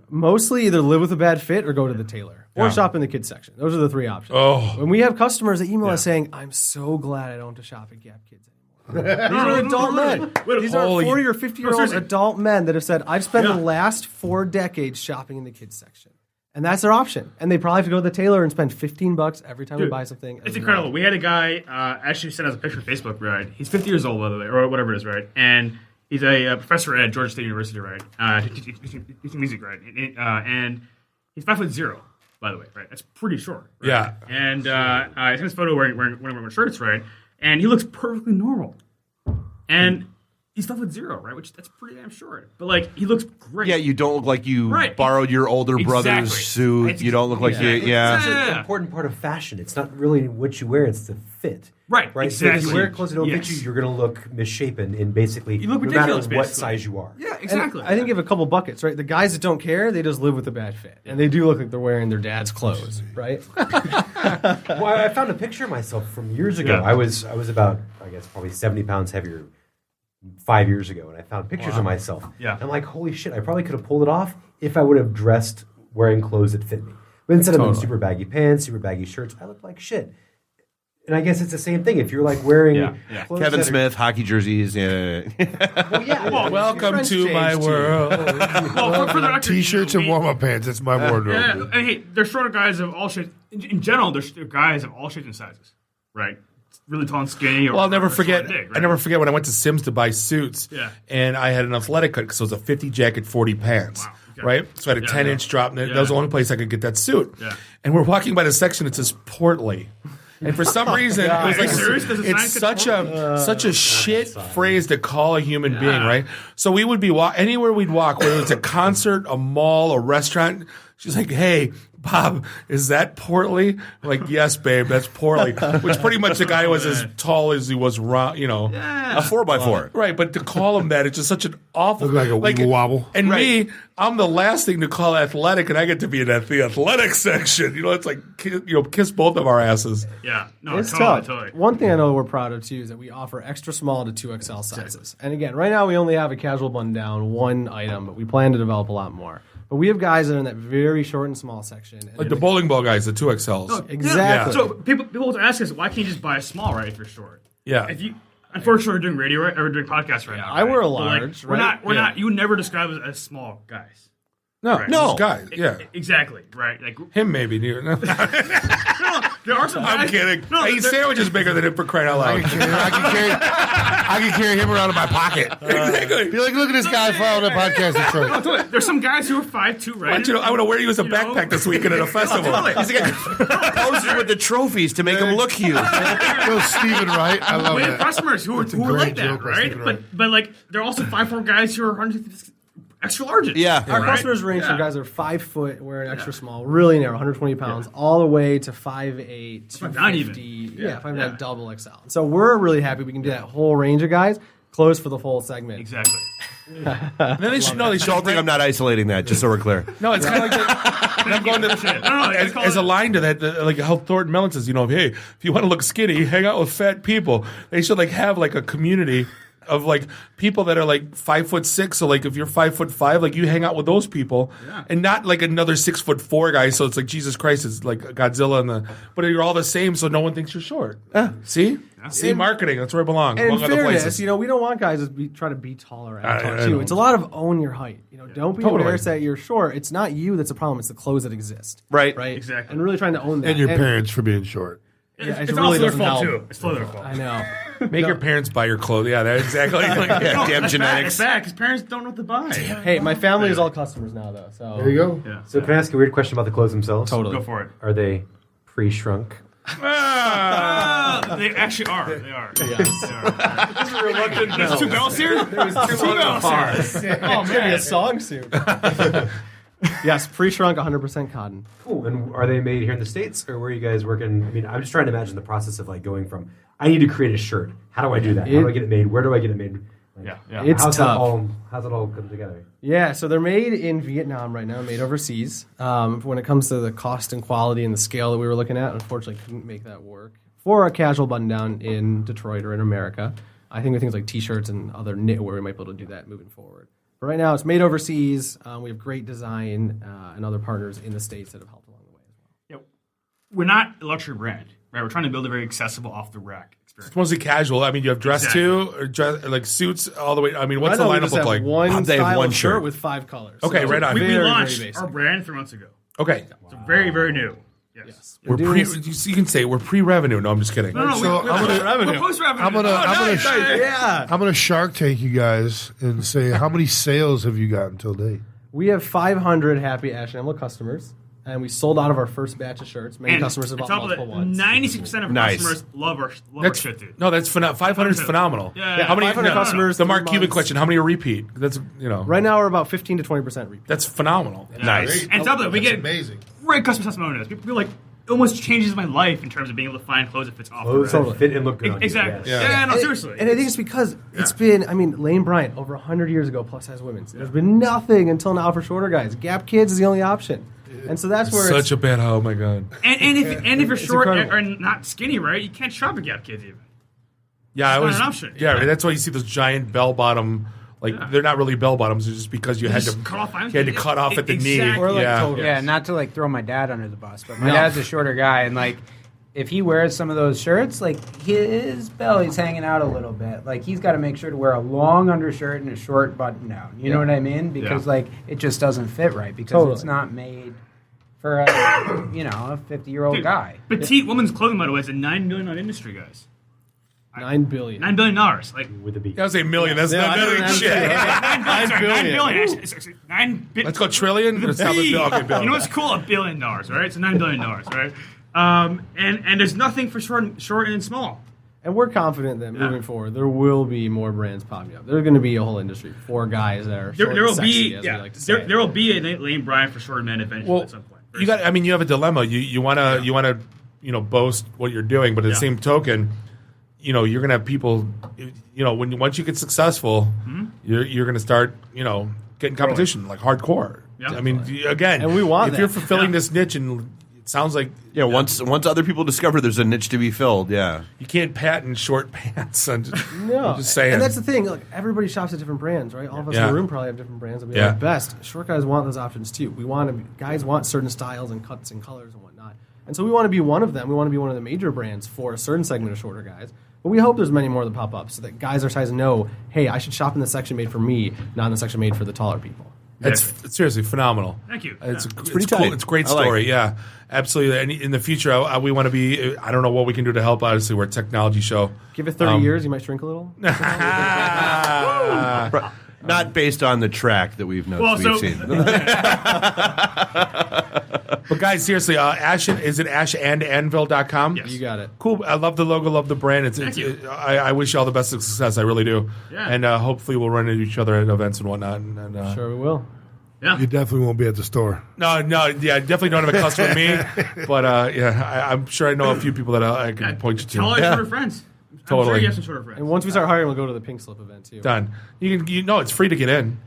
Mostly either live with a bad fit or go to the tailor or shop in the kids section. Those are the three options. Oh. When we have customers that email us saying, "I'm so glad I don't have to shop at Gap Kids anymore." These are adult men. These are 40 or 50-year-old adult men that have said, "I've spent the last 4 decades shopping in the kids section." And that's their option. And they probably have to go to the tailor and spend $15 every time we buy something. It's incredible. We had a guy actually sent us a picture on Facebook, right? He's 50 years old, by the way, or whatever it is, right? And he's a professor at Georgia State University, right? Teaching music, right? And he's 5'0", by the way, right? That's pretty short. Right? Yeah. And I sent his photo wearing shirts, right? And he looks perfectly normal. And he's 5'0", right? Which that's pretty damn short. But like he looks great. Yeah, you don't look like you borrowed your older brother's suit. You don't look like you. Yeah. It's an important part of fashion. It's not really what you wear; it's the fit. Right. Right. Exactly. So if you wear clothes that don't fit you, you're going to look misshapen in basically You look no matter ridiculous, what basically. size you are. Yeah, And exactly. I think you have a couple buckets, right? The guys that don't care, they just live with a bad fit. And they do look like they're wearing their dad's clothes, right? Well, I found a picture of myself from years ago. Yeah. I was about, I guess, probably 70 pounds heavier 5 years ago, and I found pictures of myself. Yeah. And I'm like, holy shit, I probably could have pulled it off if I would have dressed wearing clothes that fit me. But instead of in super baggy pants, super baggy shirts, I look like shit. And I guess it's the same thing. If you're like wearing clothes Kevin that Smith, hockey jerseys. Yeah. Well, Welcome to my world. Well, for the record, T-shirts and warm-up pants. That's my wardrobe. Yeah, dude. and hey, they're shorter guys of all shapes. In general, they're guys of all shapes and sizes, right? Really tall and skinny. Or, Well, I'll never or forget. short and big, right? I never forget when I went to Sims to buy suits. Yeah. And I had an athletic cut because it was a 50 jacket, 40 pants. Wow, okay. Right? So I had a 10-inch drop, and that was the only place I could get that suit. Yeah. And we're walking by the section that says Portly. And for some reason, it was Are you like serious? Does the sign it's say such a shit phrase to call a human being, right? So we would be anywhere we'd walk, whether it's a concert, a mall, a restaurant. She's like, "Hey, Bob, is that Portly?" I'm like, "Yes, babe, that's Portly." Which pretty much the guy was as tall as he was, a 4x4. Right, but to call him that, it's just such an awful. Look like a wiggle wobble. And me, I'm the last thing to call athletic, and I get to be in the athletic section. It's like kiss both of our asses. Yeah, no, It's totally, tough. totally. One thing I know we're proud of too is that we offer extra small to 2XL sizes. And again, right now we only have a casual button down, one item, but we plan to develop a lot more. But we have guys that are in that very short and small section. And Like the bowling ball guys, the 2XLs. Exactly. So people ask us, why can't you just buy a small, right? If you're short. Yeah. If you, unfortunately, we're doing radio, right? Or we're doing podcasts right now. I wear a But, like, large, We're right? not. You would never describe us as small guys. No, Right. no, guys, yeah. Exactly. Right. Like Him maybe. No. there are some. I'm guys, kidding. No, I eat there- sandwiches bigger than him for crying out I loud. can carry him around in my pocket. Exactly. Be like, look at this guy following the podcast. That's No, right. totally. There's some guys who are 5'2", right? I want to wear you as a You know? backpack this weekend at a festival. Totally. He's like posing with the trophies to make him look huge. Go Stephen Wright. I love We have that. customers who are a like great that, joke by right? Stephen Wright. But like they're also 5'4" guys who are 150 extra larges. Yeah. Our Right? customers range from guys that are 5 foot, wearing extra small, really narrow, 120 pounds, all the way to 5'8", 250, yeah, 5'9", double XL. So we're really happy we can do that whole range of guys, close for the full segment. Exactly. And then they should know they should Don't think I'm not isolating that, just so we're clear. No, it's kind of like that. And I'm going to as a line to that, like how Thornton Mellon says, hey, if you want to look skinny, hang out with fat people. They should have a community of people that are 5'6", so if you're 5'5", you hang out with those people, and not another 6'4" guy. So it's Jesus Christ, it's like Godzilla but you're all the same, so no one thinks you're short. See, see, marketing, that's where I belong. And in among other fairness, places. we don't want guys to try to be taller I too. know. It's a lot of own your height. Don't be Totally. embarrassed that you're short. It's not you that's a problem. It's the clothes that exist. Right. Right. Exactly. And really trying to own that. And your parents for being short. Yeah, It's it also really their doesn't fault help. too. It's their fault. I know. Make your parents buy your clothes. Yeah, that's exactly. Yeah, damn genetics. It's bad because parents don't know what to buy. Hey, my family is all customers now, though. So There you go. Yeah. So can I ask a weird question about the clothes themselves? Totally. Go for it. Are they pre-shrunk They actually are. They are. Yes. They are. Those are reluctant There's bells. 2 bells here? There was too Two long of a bells here. pause. Oh, maybe a song soon. Yes, pre-shrunk, 100% cotton. Cool. And are they made here in the States, or where are you guys working? I mean, I'm just trying to imagine the process of like going from, I need to create a shirt. How do I do that? How do I get it made? Where do I get it made? Like, It's how's tough. How's it all come together? Yeah, so they're made in Vietnam right now, made overseas. When it comes to the cost and quality and the scale that we were looking at, unfortunately couldn't make that work. For a casual button-down in Detroit or in America, I think with things like T-shirts and other knitwear, we might be able to do that moving forward. But right now, it's made overseas. We have great design and other partners in the States that have helped along the way as well. Yeah, we're not a luxury brand, right? We're trying to build a very accessible, off-the-rack experience. It's mostly casual. I mean, you have dress too, or dress, like suits all the way. I mean, what's the lineup look like? One They have style one of shirt with 5 colors. Okay, So right on. We very, launched very basic. our brand 3 months ago. Okay. So very, very new. Yes. We're you can say we're pre-revenue. No, I'm just kidding. No, So we're I'm post-revenue. I'm gonna Shark Tank you guys and say how many sales have you gotten till date? We have 500 happy Ash Anvil customers, and we sold out of our first batch of shirts. Many customers have bought multiple ones. 96% of customers love our shit, dude. No, that's 500 is phenomenal. Yeah. How many 500 customers, The Mark 3 Cuban months. question: how many are repeat? That's Right now, we're about 15 to 20% repeat. That's phenomenal. Nice. And top of that, we get amazing. great customer testimonials. People are like, it almost changes my life in terms of being able to find clothes that fits off Clothes the that rack. fit and look good on you, Exactly. yes. Yeah, no, And- seriously. And I think it's because it's been, I mean, Lane Bryant, over 100 years ago, plus size women's. There's been nothing until now for shorter guys. Gap Kids is the only option. And so that's where Such a bad. Oh my god. And if you're It's short incredible. or not skinny, right, you can't shop at Gap Kids even. Yeah, I It's not was. an option. Yeah, right, that's why you see those giant bell bottom. Like they're not really bell bottoms. It's just because you had to Just cut off you had to cut off at the knee. Or like Yeah. yeah, not to like throw my dad under the bus, but my No. dad's a shorter guy, and like if he wears some of those shirts, like his belly's hanging out a little bit. Like he's got to make sure to wear a long undershirt and a short button down. You know what I mean? Because like it just doesn't fit right because it's not made for a a 50-year-old Dude, guy. Petite women's clothing, by the way, is a $9 billion industry, guys. $9 billion. $9 billion. Like with a B. That was $1 million. That's not shit. $9 billion. Actually, Let's go trillion. Or stop at B. okay, bill. You know what's cool? $1 billion, right? It's $9 billion, right? And there's nothing for short and small. And we're confident that moving forward, there will be more brands popping up. There's going to be a whole industry for guys that are short There will and sexy, be as we like to say. there will be a Lane Bryant for short men eventually at some point. You got. I mean, you have a dilemma. You want to boast what you're doing, but at the same token, you're gonna have people. Once you get successful, you're gonna start getting competition like hardcore. Yeah. I mean, again, And we want if that. you're fulfilling this niche, and it sounds like once other people discover there's a niche to be filled, you can't patent short pants. I'm No, just saying. And that's the thing. Look, everybody shops at different brands, right? All of us in Yeah. the room probably have different brands. I mean, Yeah. at best, short guys want those options too. Guys want certain styles and cuts and colors and whatnot. And so we want to be one of them. We want to be one of the major brands for a certain segment of shorter guys. But we hope there's many more that pop up so that guys our size know, hey, I should shop in the section made for me, not in the section made for the taller people. It's seriously phenomenal. Thank you. It's Yeah. pretty cool. It's a great story. Yeah, absolutely. And in the future, we want to be. I don't know what we can do to help. Obviously, we're a technology show. Give it 30 years, you might shrink a little. Not based on the track that we've seen. But guys, seriously, is it ashandandvil.com? Yes. You got it. Cool. I love the logo, love the brand. I wish you all the best of success. I really do. Yeah. And hopefully we'll run into each other at events and whatnot. And Sure we will. Yeah. You definitely won't be at the store. No, I definitely don't have a customer with me. But I'm sure I know a few people that I can point you to. Tell all your shorter friends. I'm Totally. sure you have some shorter friends. And once we start hiring, we'll go to the Pink Slip event too. Done. It's free to get in.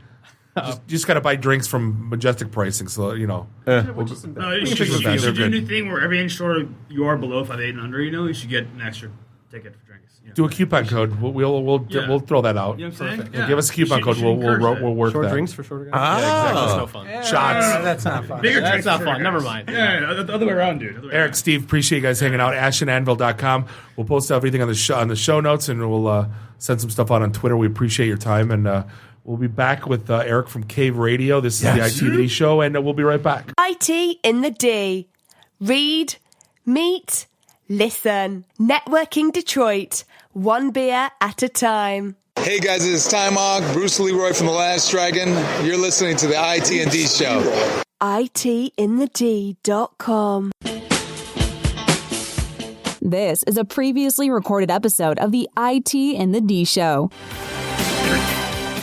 You just got to buy drinks from Majestic pricing. So You should do a new thing where every inch shorter you are below 5'8" and under, you should get an extra ticket for drinks. Do a coupon code. We'll throw that out. You know what I'm saying? Yeah, give us a coupon code. We'll work Short that. drinks for shorter guys? Yeah, exactly. That's no fun. Shots. That's not fun. Bigger That's drinks not for fun. shorter Never guys. mind. Yeah, the other way around, dude. Other way Eric, around. Steve, appreciate you guys hanging out. AshandAnvil.com. We'll post everything on the show notes, and we'll send some stuff out on Twitter. We appreciate your time, and we'll be back with Eric from Cave Radio. This is the ITintheD show, and we'll be right back. IT in the D. Read, meet, listen. Networking Detroit. One beer at a time. Hey guys, it's Ty Mogg, Bruce Leroy from The Last Dragon. You're listening to the ITintheD show. ITintheD.com. This is a previously recorded episode of the IT and the D Show.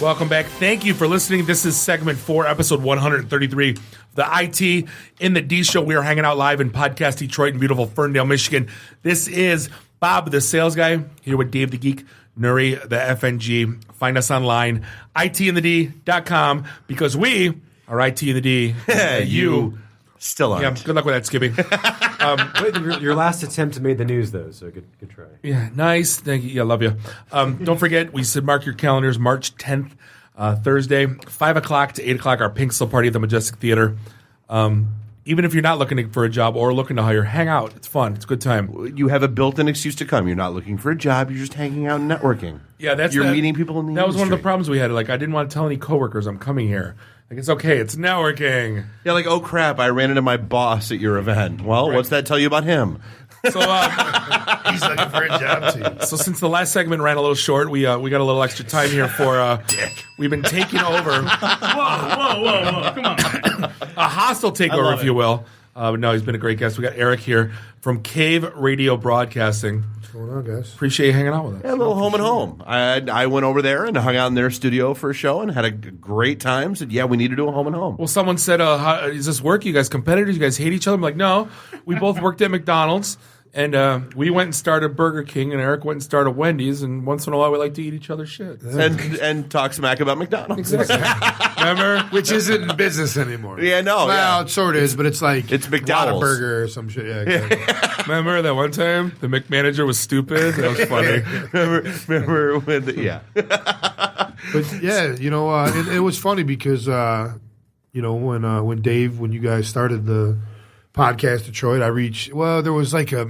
Welcome back. Thank you for listening. This is segment 4, episode 133 of the IT in the D Show. We are hanging out live in Podcast Detroit in beautiful Ferndale, Michigan. This is Bob, the sales guy, here with Dave the Geek, Nuri, the FNG. Find us online, ITintheD.com, because we are IT in the D. You still aren't. Yeah, good luck with that, Skippy. Wait, your last attempt made the news, though, so good try. Yeah, nice. Thank you. Yeah, love you. Don't forget, we said mark your calendars, March 10th, Thursday, 5 o'clock to 8 o'clock, our Pink Slip Party at the Majestic Theater. Even if you're not looking for a job or looking to hire, hang out. It's fun. It's a good time. You have a built-in excuse to come. You're not looking for a job. You're just hanging out and networking. Yeah, you're meeting people in the That was one of the industry. problems we had. Like, I didn't want to tell any coworkers I'm coming here. Like, it's okay. It's networking. Yeah, like, oh, crap, I ran into my boss at your event. Well, what's that tell you about him? So he's looking for a job too. So since the last segment ran a little short, we got a little extra time here for we've been taking over. Whoa! Come on. A hostile takeover, if you will. No, he's been a great guest. We got Eric here from Cave Radio Broadcasting. What's going on, guys? Appreciate you hanging out with us. Yeah, a little home and home. I went over there and hung out in their studio for a show and had a great time. Said, yeah, we need to do a home and home. Well, someone said, how, is this work? You guys competitors? You guys hate each other? I'm like, no. We both worked at McDonald's. And we went and started Burger King, and Eric went and started Wendy's, and once in a while we like to eat each other's shit. And talk smack about McDonald's. Exactly. Remember? Which isn't in business anymore. Yeah, no. Well, it sort of is, but it's like it's McDonald's Burger or some shit. Yeah, exactly. Remember that one time the McManager was stupid? That was funny. remember when But yeah, it was funny because when Dave, when you guys started the Podcast Detroit, there was like it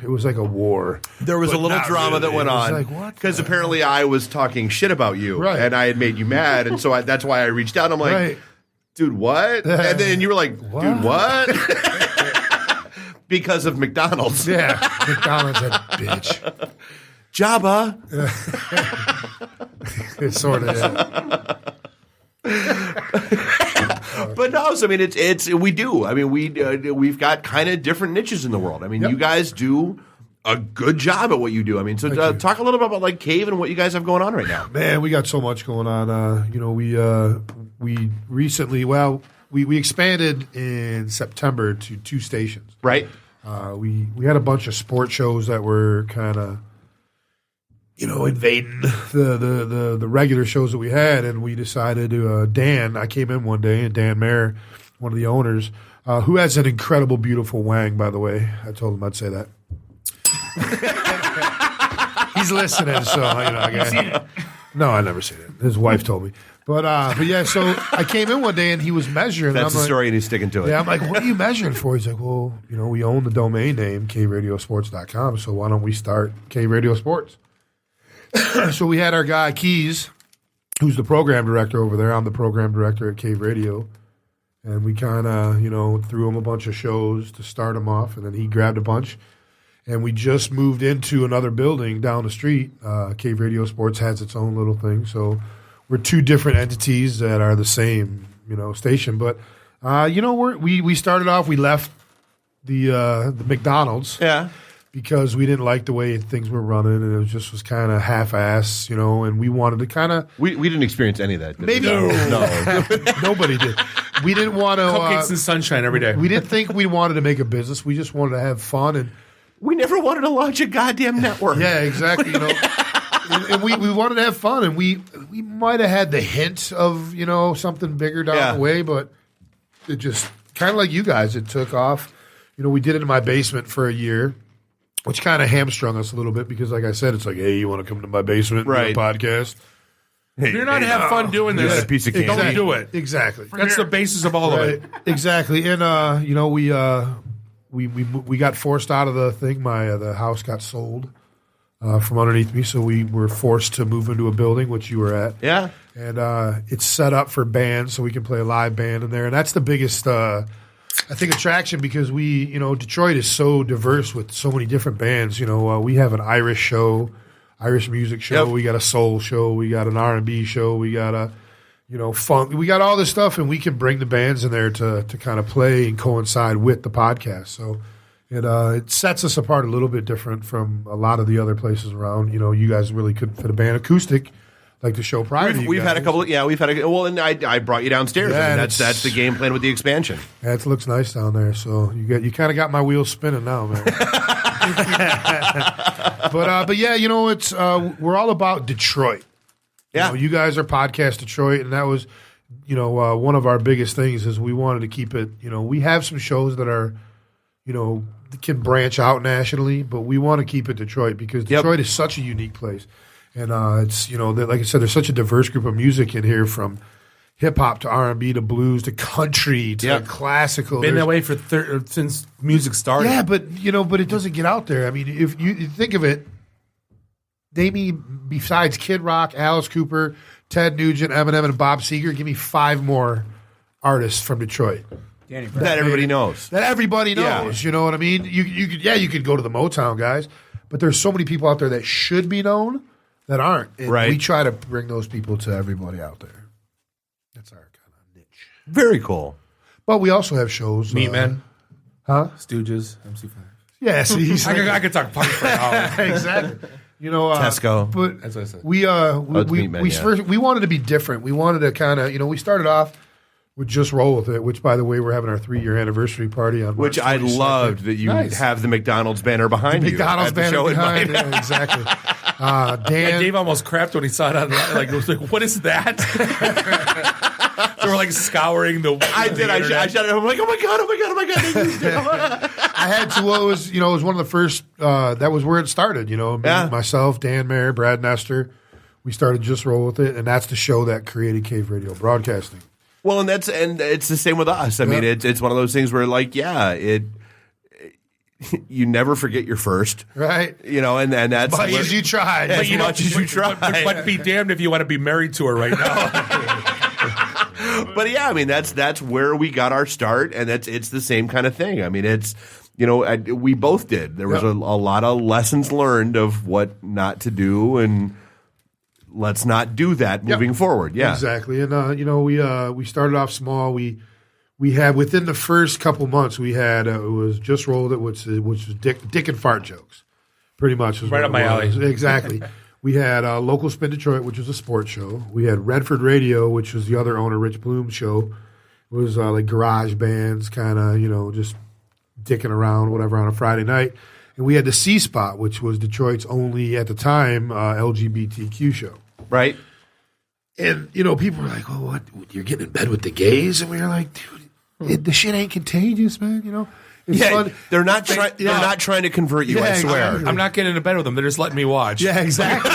was like a war. There was a little drama that went on. Like, what? Because apparently I was talking shit about you. Right. And I had made you mad. And so that's why I reached out. I'm like, right. Dude, what? And then you were like, dude, what? Because of McDonald's. Yeah. McDonald's, that bitch. Jabba. It's sort of. But no, so I mean, it's we do. I mean, we've got kind of different niches in the world. I mean, you guys do a good job at what you do. I mean, so talk a little bit about like Cave and what you guys have going on right now. Man, we got so much going on. We recently, we expanded in September to 2 stations. Right. We had a bunch of sport shows that were kind of, invading the regular shows that we had, and we decided to, I came in one day, and Dan Mayer, one of the owners, who has an incredible, beautiful wang, by the way. I told him I'd say that. He's listening, so, No, I never seen it. His wife told me. But yeah, so I came in one day, and he was measuring. That's the story, and he's sticking to it. Yeah, I'm like, what are you measuring for? He's like, well, we own the domain name, kradiosports.com, so why don't we start K Radio Sports? So we had our guy Keys, who's the program director over there. I'm the program director at Cave Radio. And we kind of, threw him a bunch of shows to start him off. And then he grabbed a bunch. And we just moved into another building down the street. Cave Radio Sports has its own little thing. So we're 2 different entities that are the same, station. But, we started off, we left the McDonald's. Yeah. Because we didn't like the way things were running, and it was kind of half-ass, and we wanted to kind of... We didn't experience any of that. Maybe. No. Nobody did. We didn't want to... Cupcakes and sunshine every day. We didn't think we wanted to make a business. We just wanted to have fun. And we never wanted to launch a goddamn network. Yeah, exactly. And we wanted to have fun, and we might have had the hint of, something bigger down the way, but it just... Kind of like you guys, it took off. We did it in my basement for a year. Which kind of hamstrung us a little bit because, like I said, it's like, hey, you want to come to my basement and do a podcast? If you're not have fun doing this, a piece of candy. Don't do it. Exactly. That's the basis of all of it. Exactly. And we got forced out of the thing. The house got sold from underneath me, so we were forced to move into a building, which you were at. Yeah. And it's set up for bands, so we can play a live band in there, and that's the biggest. I think attraction because Detroit is so diverse with so many different bands. We have an Irish music show. Yep. We got a soul show. We got an R&B show. We got a, funk. We got all this stuff, and we can bring the bands in there to kind of play and coincide with the podcast. So It sets us apart a little bit different from a lot of the other places around. You guys really couldn't fit a band acoustic like the show prior. We've had a couple. And I brought you downstairs. Yeah, I mean, that's the game plan with the expansion. Yeah, it looks nice down there. So you kind of got my wheels spinning now, man. but yeah, it's we're all about Detroit. Yeah, you guys are Podcast Detroit, and that was one of our biggest things is we wanted to keep it. We have some shows that are can branch out nationally, but we want to keep it Detroit because Detroit is such a unique place. And it's like I said, there's such a diverse group of music in here, from hip hop to R&B to blues to country to classical. Been that way for since music started. Yeah, but it doesn't get out there. I mean, if you think of it, besides Kid Rock, Alice Cooper, Ted Nugent, Eminem, and Bob Seger, give me 5 more artists from Detroit that everybody knows. That everybody knows. Yeah. You know what I mean? You could go to the Motown guys, but there's so many people out there that should be known that aren't. And we try to bring those people to everybody out there. That's our kind of niche. Very cool. But we also have shows. Meatmen. Stooges, MC5. Yeah, see, I could talk punk for an hour. Exactly. Tesco. But that's what I said. We wanted to be different. We wanted to kind of, we started off with Just Roll With It, which, by the way, we're having our 3-year anniversary party on March 22nd. I loved that you have the McDonald's banner behind you. McDonald's banner behind, yeah, exactly. Dan, Dave almost crapped when he saw it on it was like, what is that? They were like scouring the. I did. I shouted. I'm like, oh my god. I had to. Well, it was one of the first. That was where it started. Myself, Dan Mayer, Brad Nestor. We started Just Roll With It, and that's the show that created Cave Radio Broadcasting. Well, and it's the same with us. I mean, it's one of those things where, like, you never forget your first, right? And that's as much as you try, as much as you try. But be damned if you want to be married to her right now. But yeah, I mean, that's where we got our start, and it's the same kind of thing. I mean, it's we both did. There was a lot of lessons learned of what not to do, and let's not do that moving forward. Yeah, exactly. And we started off small. We had within the first couple months we had it was Just Roll With It, which was dick and fart jokes, pretty much. Right up my alley. Exactly. We had Local Spin Detroit, which was a sports show. We had Redford Radio, which was the other owner, Rich Bloom's show. It was like garage bands, kind of, just dicking around, whatever, on a Friday night. And we had the C Spot, which was Detroit's only, at the time, LGBTQ show. Right. And, people were like, well, what, you're getting in bed with the gays? And we were like, dude, the shit ain't contagious, man, It's fun. They're not trying to convert you, I swear. Exactly. I'm not getting into bed with them. They're just letting me watch. Yeah, exactly.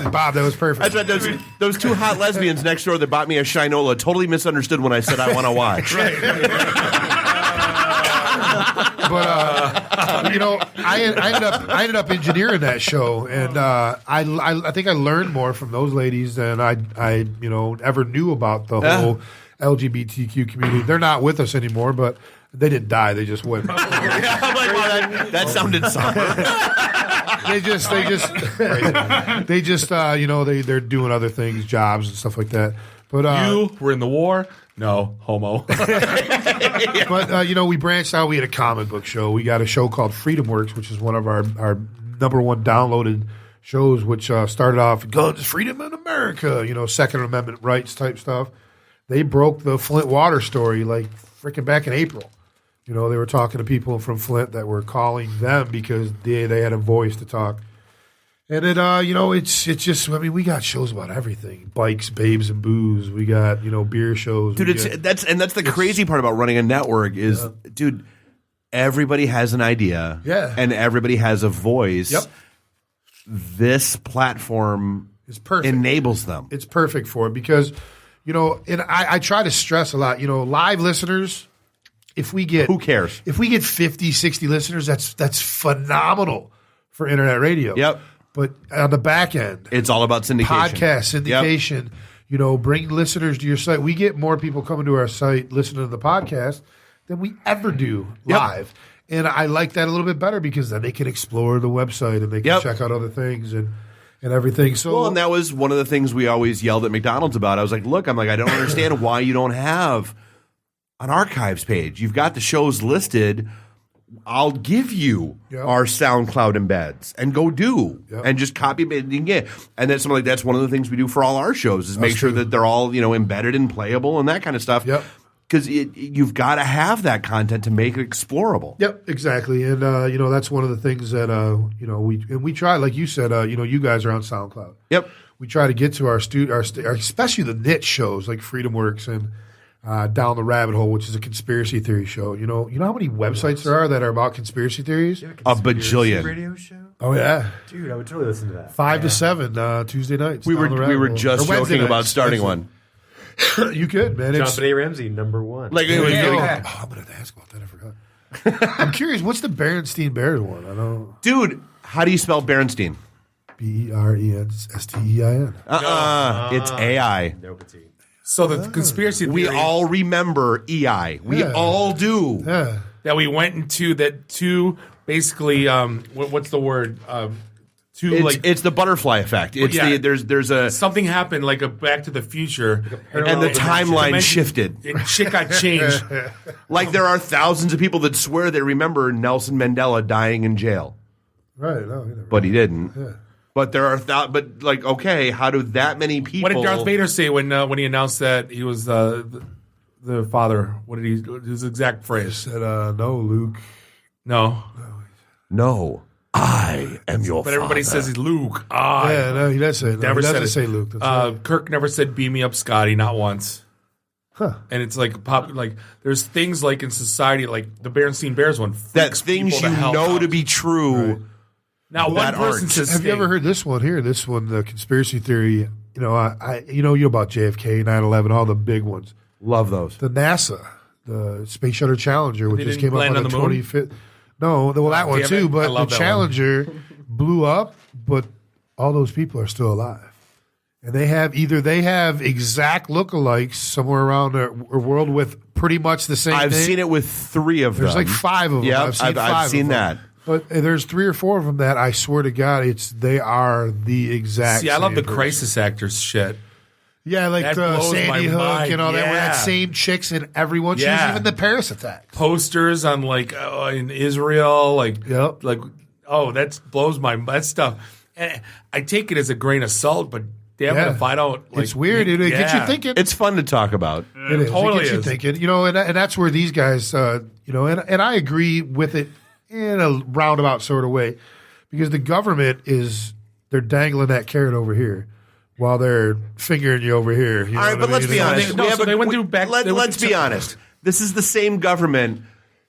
Bob, that was perfect. That's right. Those 2 hot lesbians next door that bought me a Shinola totally misunderstood when I said I want to watch. Right. But I ended up engineering that show, and I think I learned more from those ladies than I ever knew about the whole LGBTQ community. They're not with us anymore, but they didn't die. They just went. I'm like, wow, that sounded somber. They're doing other things, jobs and stuff like that. But you were in the war. No, homo. But we branched out. We had a comic book show. We got a show called Freedom Works, which is one of our number 1 downloaded shows, which started off guns, freedom in America. Second Amendment rights type stuff. They broke the Flint water story like freaking back in April. They were talking to people from Flint that were calling them because they had a voice to talk. And it, it's just, I mean, we got shows about everything: bikes, babes, and booze. We got, beer shows. Dude, that's the crazy part about running a network is, dude, everybody has an idea, and everybody has a voice. Yep. This platform is perfect. Enables them. It's perfect for it because, and I try to stress a lot. Live listeners. If we get who cares? If we get 50, 60 listeners, that's phenomenal for internet radio. Yep. But on the back end, it's all about syndication. Podcast, syndication, bring listeners to your site. We get more people coming to our site listening to the podcast than we ever do live. And I like that a little bit better because then they can explore the website and they can check out other things and everything. So, and that was one of the things we always yelled at McDonald's about. I was like, look, I don't understand why you don't have an archives page. You've got the shows listed I'll give you our SoundCloud embeds and go do and just copy it. And that's something like that's one of the things we do for all our shows is make sure that they're all embedded and playable and that kind of stuff. Yep. Because you've got to have that content to make it explorable. Yep, exactly. And that's one of the things that we try. Like you said, you guys are on SoundCloud. Yep. We try to get to our especially the niche shows like Freedom Works and Down the Rabbit Hole, which is a conspiracy theory show. You know how many websites there are that are about conspiracy theories? A bajillion. Radio show? Oh yeah, dude, I would totally listen to that. 5 to 7 Tuesday nights. We were just joking about starting one. You could, man. John Benet Ramsey, #1. Like, I'm going to ask about that. I forgot. I'm curious. What's the Berenstein Bears one? I don't. Dude, how do you spell Berenstein? Berenstein. It's AI. So the conspiracy theory. We all remember EI. We all do. Yeah. That we went into that two basically. What's the word? It's the butterfly effect. It's there's a something happened like a Back to the Future, and the timeline shifted. Shit got changed. Like there are thousands of people that swear they remember Nelson Mandela dying in jail. Right. No, but he didn't. Yeah. But there are okay, how do that many people? What did Darth Vader say when he announced that he was the father? What did his exact phrase? He said, "No, Luke. No, I am your." But everybody father. says he's Luke. He does say. Never he said doesn't it. say Luke. That's right. Kirk never said "Beam me up, Scotty," not once. Huh. And it's like there's things like in society like the Berenstein Bears one that things you know to be true. Right. Now one person says, "Have you ever heard this one here? This one, the conspiracy theory. You know about JFK, 9/11, all the big ones. Love those. The NASA, the Space Shuttle Challenger, which just came up on the 25th. No, that one too. But the Challenger blew up, but all those people are still alive, and they have exact lookalikes somewhere around the world with pretty much the same. I've thing. seen it with 3 of them. There's like 5 of them. Yeah, I've seen that. But there's 3 or 4 of them that I swear to God, they are the exact. See, I love the person. crisis actors shit. Yeah, like that the blows Sandy my Hook mind. and all that. Where that same chicks in everyone. She was even the Paris attack. Posters on in Israel, that blows that stuff. And I take it as a grain of salt, but damn it if I don't. It's weird. It gets you thinking. It's fun to talk about. It is. Totally it gets you thinking. And that's where these guys, and I agree with it in a roundabout sort of way, because the government they're dangling that carrot over here while they're fingering you over here. You know all right, but let's be honest. Let's be honest. This is the same government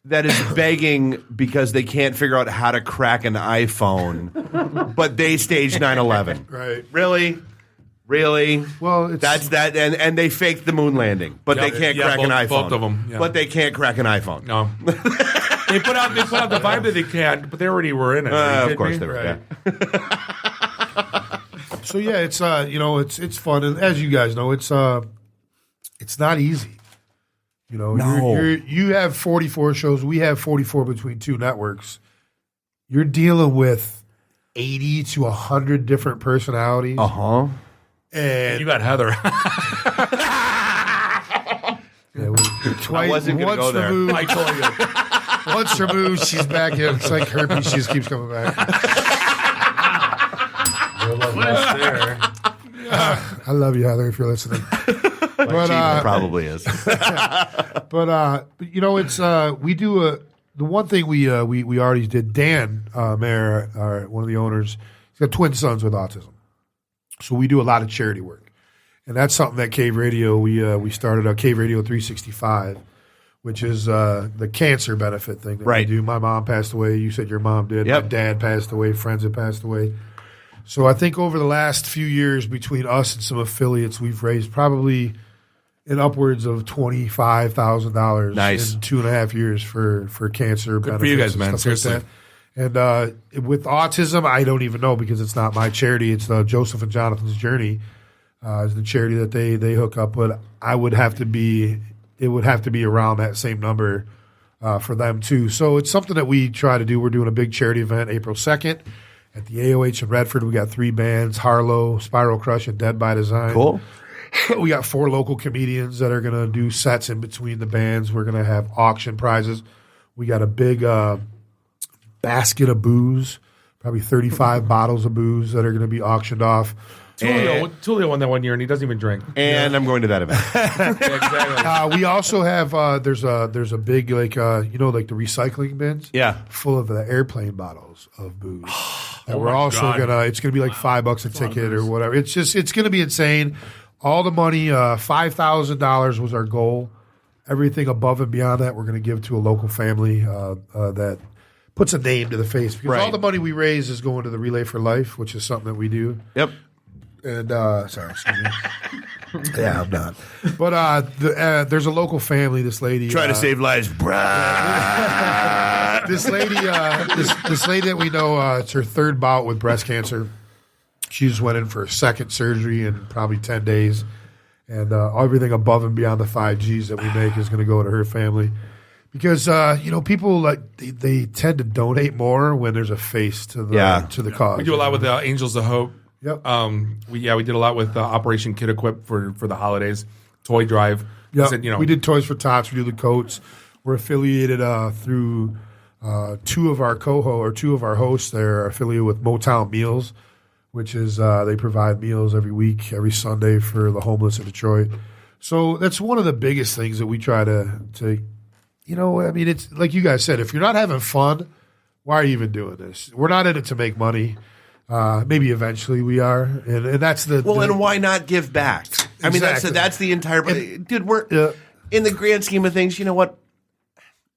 that is begging because they can't figure out how to crack an iPhone, but they staged 9/11. Right. Really? Well, that's that, and they faked the moon landing, but they can't crack an iPhone. Both of them. Yeah. But they can't crack an iPhone. No. They put out the vibe that they can, but they already were in it. Of course they were. Right. Yeah. So yeah, it's fun, and as you guys know, it's not easy. You have 44 shows. We have 44 between 2 networks. You're dealing with 80 to 100 different personalities. And you got Heather. I wasn't going to go there. Removed, I told you. once removed, she's back in. It's like herpes. She just keeps coming back. I love you, Heather, if you're listening. But probably is. But it's we do the one thing we already did. Dan Mayer, one of the owners, he's got twin sons with autism, so we do a lot of charity work, and that's something that Cave Radio we started Cave Radio 365, which is the cancer benefit thing that we do. My mom passed away. You said your mom did. Yep. My dad passed away. Friends have passed away. So I think over the last few years, between us and some affiliates, we've raised probably in upwards of $25,000 in 2.5 years for cancer benefits. Good for you guys, man. Seriously. Like that. And with autism, I don't even know because it's not my charity. It's Joseph and Jonathan's Journey is the charity that they hook up. But it would have to be around that same number for them too. So it's something that we try to do. We're doing a big charity event April 2nd. At the AOH in Redford, we got 3 bands, Harlow, Spiral Crush, and Dead by Design. Cool. We got 4 local comedians that are going to do sets in between the bands. We're going to have auction prizes. We got a big basket of booze, probably 35 bottles of booze that are going to be auctioned off. Tulio won that one year, and he doesn't even drink. And I'm going to that event. Exactly. We also have there's a big like like the recycling bins, full of the airplane bottles of booze. And we're also it's gonna be like $5 a ticket or whatever. It's gonna be insane. All the money, $5,000 was our goal. Everything above and beyond that, we're gonna give to a local family that puts a name to the face, because all the money we raise is going to the Relay for Life, which is something that we do. Yep. And sorry, excuse me. Yeah, I'm not. But there's a local family. This lady trying to save lives. This lady, this lady that we know, it's her third bout with breast cancer. She just went in for a second surgery in probably 10 days, and everything above and beyond the 5Gs that we make is going to go to her family. Because people they tend to donate more when there's a face to the cause. We do a lot with Angels of Hope. Yep. We did a lot with Operation Kid Equip for the holidays, toy drive. Yeah. We did Toys for Tots. We do the coats. We're affiliated through two of our hosts. They're affiliated with Motown Meals, which is they provide meals every week, every Sunday for the homeless in Detroit. So that's one of the biggest things that we try to it's like you guys said, if you're not having fun, why are you even doing this? We're not in it to make money. Maybe eventually we are, and that's the and why not give back? I mean, that's the entire. Dude, we're in the grand scheme of things. You know what?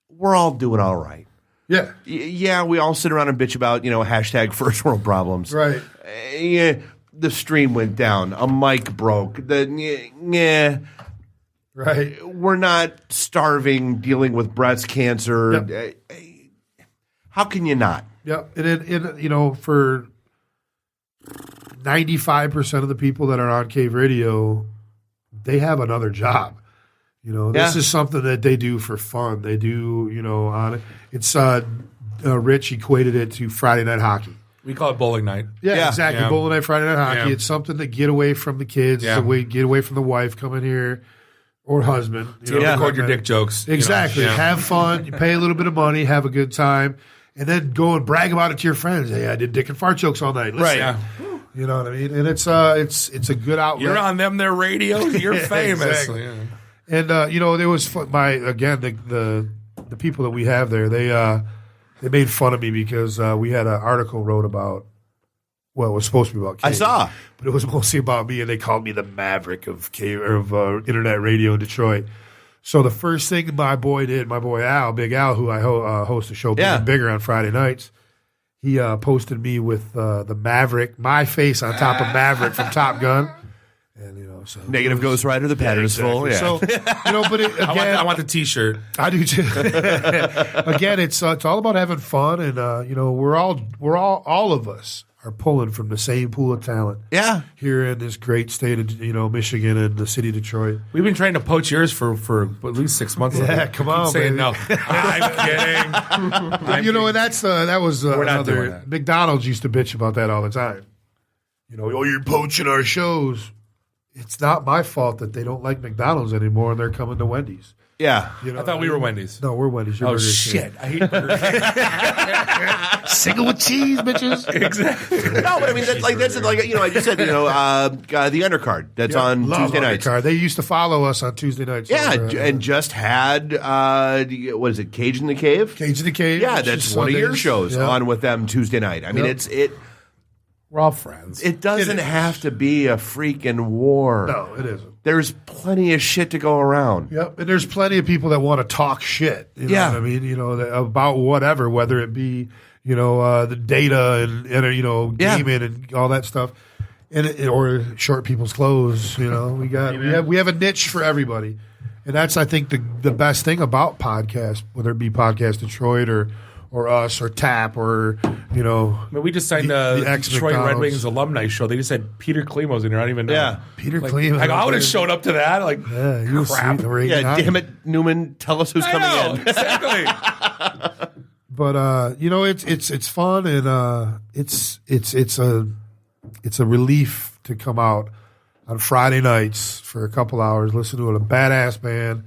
We're all doing all right. Yeah, yeah. We all sit around and bitch about hashtag first world problems. Right. The stream went down. A mic broke. Right. We're not starving, dealing with breast cancer. Yep. How can you not? Yeah, and for 95% of the people that are on Cave Radio, they have another job. This is something that they do for fun. They do, on it. It's Rich equated it to Friday night hockey. We call it bowling night. Yeah, exactly. Yeah. Bowling night, Friday night hockey. Yeah. It's something to get away from the kids, get away from the wife, come in here, or husband. Record your dick jokes. Exactly. Have fun. You pay a little bit of money, have a good time, and then go and brag about it to your friends. Hey, I did dick and fart jokes all night. Listen, right. Yeah. You know what I mean? And it's a good outlet. You're on their radios. You're famous. Exactly. Yeah. And it was fun. The people that we have there, they made fun of me because we had an article wrote about. Well, it was supposed to be about Cave. I saw, but it was mostly about me, and they called me the Maverick of internet radio in Detroit. So the first thing my boy Al, Big Al, who I host a show Big and Bigger on Friday nights, he posted me with the Maverick, my face on top of Maverick from Top Gun. And so negative Ghost Rider, the pattern is full. Yeah. So but again, I want the T-shirt. I do too. Again, it's all about having fun, and we're all of us are pulling from the same pool of talent. Yeah, here in this great state of Michigan and the city of Detroit. We've been trying to poach yours for at least 6 months. Yeah, come on, saying baby. No. I'm kidding. And that was we're not doing another. that. McDonald's used to bitch about that all the time. You're poaching our shows. It's not my fault that they don't like McDonald's anymore and they're coming to Wendy's. Yeah. I thought we were Wendy's. No, we're Wendy's. You're Oh, Burger shit. King. I hate Burger King. Single with cheese, bitches. Exactly. No, but I mean, that's like I just said, the undercard that's on Tuesday nights. Undercard. They used to follow us on Tuesday nights. Yeah, and just had, what is it, Cage in the Cave? Cage in the Cave. Yeah, that's one of your shows on with them Tuesday night. I mean, we're all friends. It doesn't have to be a freaking war. No, it isn't. There's plenty of shit to go around. Yep, and there's plenty of people that want to talk shit. You know what I mean? About whatever, whether it be the data and gaming and all that stuff, or short people's clothes. We have a niche for everybody, and that's I think the best thing about podcasts, whether it be Podcast Detroit or us or TAP or we just signed the Detroit Red Wings alumni show. They just said Peter Klimo's in there. I don't even know. Yeah, Peter Klimo. I would have showed up to that. Crap. Yeah, damn it, Newman. Tell us who's coming in. Exactly. But it's fun and it's a relief to come out on Friday nights for a couple hours, listen to a badass band,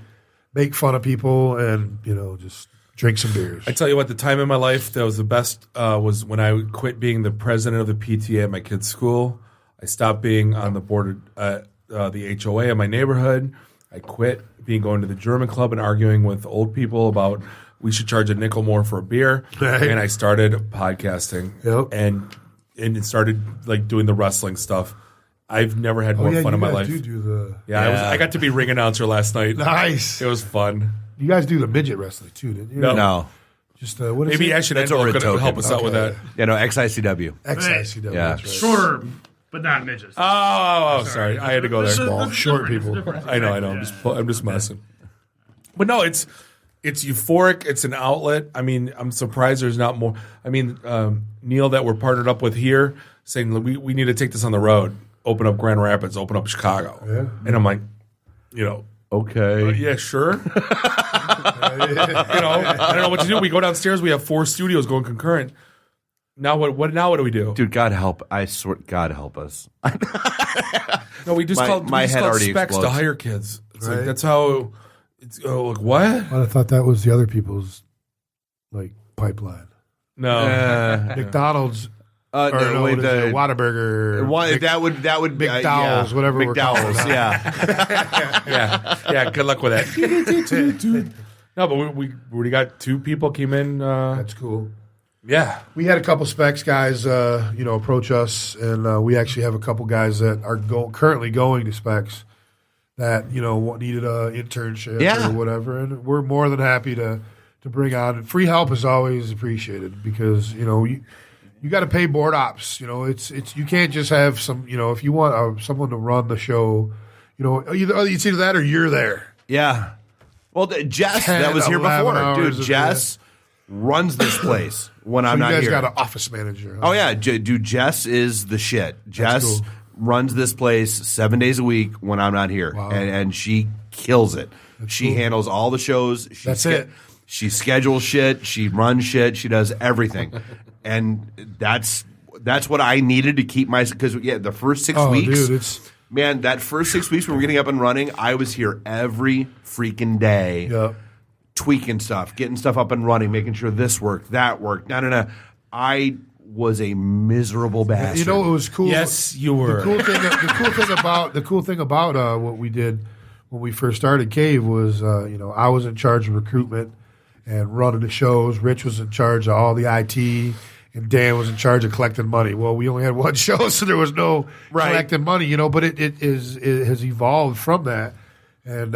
make fun of people, and just drink some beers. I tell you what, the time in my life that was the best was when I quit being the president of the PTA at my kid's school. I stopped being on the board of the HOA in my neighborhood. I quit going to the German club and arguing with old people about we should charge a nickel more for a beer. Right. And I started podcasting and it started like doing the wrestling stuff. I've never had more fun in my life. I got to be ring announcer last night. Nice. It was fun. You guys do the midget wrestling too, didn't you? No. Just what is Maybe it? Ash and Endo could help us out with that. Yeah, no, XICW. XICW. Yeah. That's right. Shorter, but not midgets. Sorry. I had to go there. Small, short people. I know. I'm just messing. But no, it's euphoric. It's an outlet. I mean, I'm surprised there's not more. I mean, Neil that we're partnered up with here saying we need to take this on the road. Open up Grand Rapids. Open up Chicago. Yeah. And I'm like, okay. Yeah, sure. I don't know what to do. We go downstairs. We have 4 studios going concurrent. Now what? Now what do we do, dude? God help! I swear, God help us. No, we just called specs explodes. to hire kids. It's like that's how. It's like what? I thought that was the other people's pipeline. No, McDonald's. No, Whataburger. That would McDowell's, whatever we're calling McDowell's, it. yeah. Good luck with that. No, but we already got 2 people came in. That's cool. Yeah, we had a couple specs guys, approach us, and we actually have a couple guys that are currently going to specs that needed an internship or whatever, and we're more than happy to bring on. Free help is always appreciated because you got to pay board ops. It's you can't just have some. If you want someone to run the show, it's either that or you're there. Yeah. Well, Jess, that was here before, dude. Jess runs this place when I'm not here. You guys got an office manager. Huh? Oh yeah, dude. Jess is the shit. Jess runs this place 7 days a week when I'm not here, and she kills it. She handles all the shows. She schedules shit. She runs shit. She does everything, and that's what I needed to keep because the first 6 weeks, dude, man, that first 6 weeks when we're getting up and running, I was here every freaking day. Yep. Tweaking stuff, getting stuff up and running, making sure this worked, that worked. No. I was a miserable bastard. It was cool. Yes, you were. The cool thing about what we did when we first started Cave was, I was in charge of recruitment and running the shows. Rich was in charge of all the IT, and Dan was in charge of collecting money. Well, we only had one show, so there was no collecting money, but it has evolved from that. And,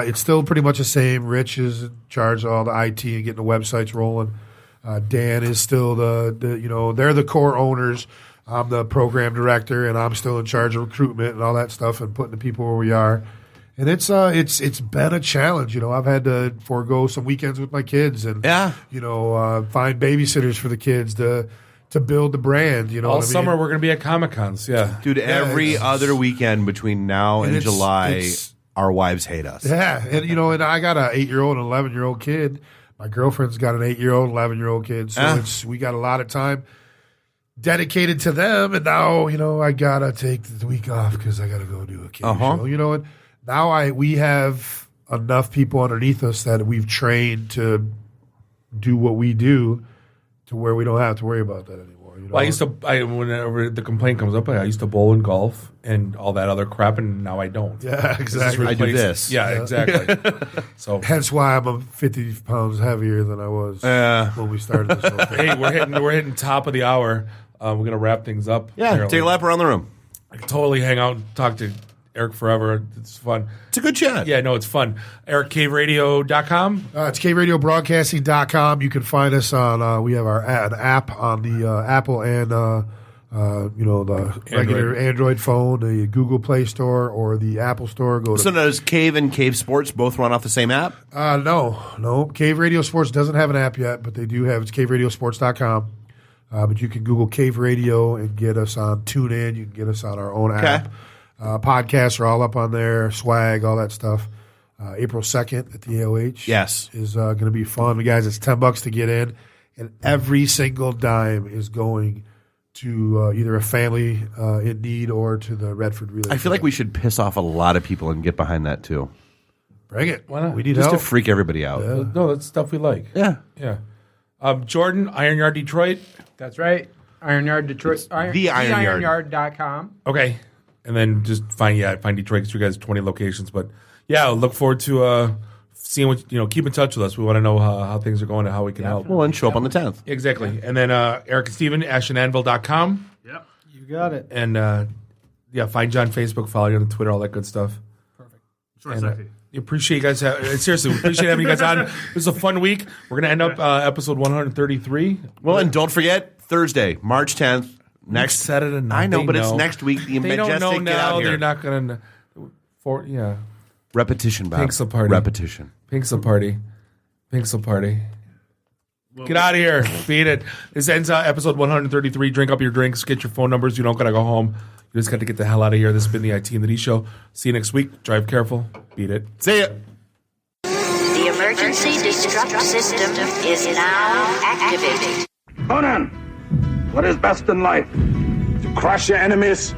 it's still pretty much the same. Rich is in charge of all the IT and getting the websites rolling. Dan is still they're the core owners. I'm the program director, and I'm still in charge of recruitment and all that stuff and putting the people where we are. And it's been a challenge. I've had to forego some weekends with my kids and, find babysitters for the kids to build the brand. All summer we're going to be at Comic-Cons. Yeah. Dude, every other weekend between now and July, our wives hate us. Yeah, and and I got an 8-year-old and 11-year-old kid. My girlfriend's got an 8-year-old, 11-year-old kid. So we got a lot of time dedicated to them. And now I gotta take the week off because I gotta go do a kid show. And now we have enough people underneath us that we've trained to do what we do to where we don't have to worry about that anymore. Well, whenever the complaint comes up, I used to bowl and golf and all that other crap, and now I don't. Yeah, exactly. I do this. Yeah, exactly. So hence why I'm 50 pounds heavier than I was when we started this whole thing. Hey, we're hitting top of the hour. We're gonna wrap things up. Yeah, take a lap around the room. I can totally hang out and talk to Eric forever. It's fun. It's a good chat. Yeah, no, it's fun. EricCaveRadio.com. It's caveradiobroadcasting.com. You can find us on, we have an app on the Apple and, the regular Android phone, the Google Play Store or the Apple Store. So does Cave and Cave Sports both run off the same app? No. Cave Radio Sports doesn't have an app yet, but they do have, it's caveradiosports.com. But you can Google Cave Radio and get us on TuneIn. You can get us on our own app. Podcasts are all up on there, swag, all that stuff. April 2nd at the AOH. Yes. Is going to be fun. Guys, it's $10 to get in, and every single dime is going to either a family in need or to the Redford Relay. I feel like we should piss off a lot of people and get behind that too. Bring it. Why not? We need Just help. to freak everybody out. No, that's stuff we like. Yeah. Yeah. Jordan, Iron Yard Detroit. That's right. Iron Yard Detroit. the Iron Yard. IronYard.com. Okay. And then just find Detroit because you guys have 20 locations. But yeah, I'll look forward to seeing what, keep in touch with us. We want to know how things are going and how we can help. Well, and show up on the 10th. Exactly. And then Eric and Steven, AshenAnvil.com. Yep. You got it. And find John on Facebook, follow you on Twitter, all that good stuff. Perfect. Short And, sexy. appreciate you guys. Seriously, we appreciate having you guys on. This was a fun week. We're going to end up episode 133. Well, and don't forget, Thursday, March 10th. Next Saturday night. I know, They but it's know. next week. The They don't know Majestic, get out now. here. They're not going to. Repetition, Bob. Pixel party. Repetition. Pixel party. Get out of here. Beat it. This ends episode 133. Drink up your drinks. Get your phone numbers. You don't got to go home. You just got to get the hell out of here. This has been the IT and the D show. See you next week. Drive careful. Beat it. See ya. The emergency destruct system is now activated. Conan, what is best in life? To crush your enemies,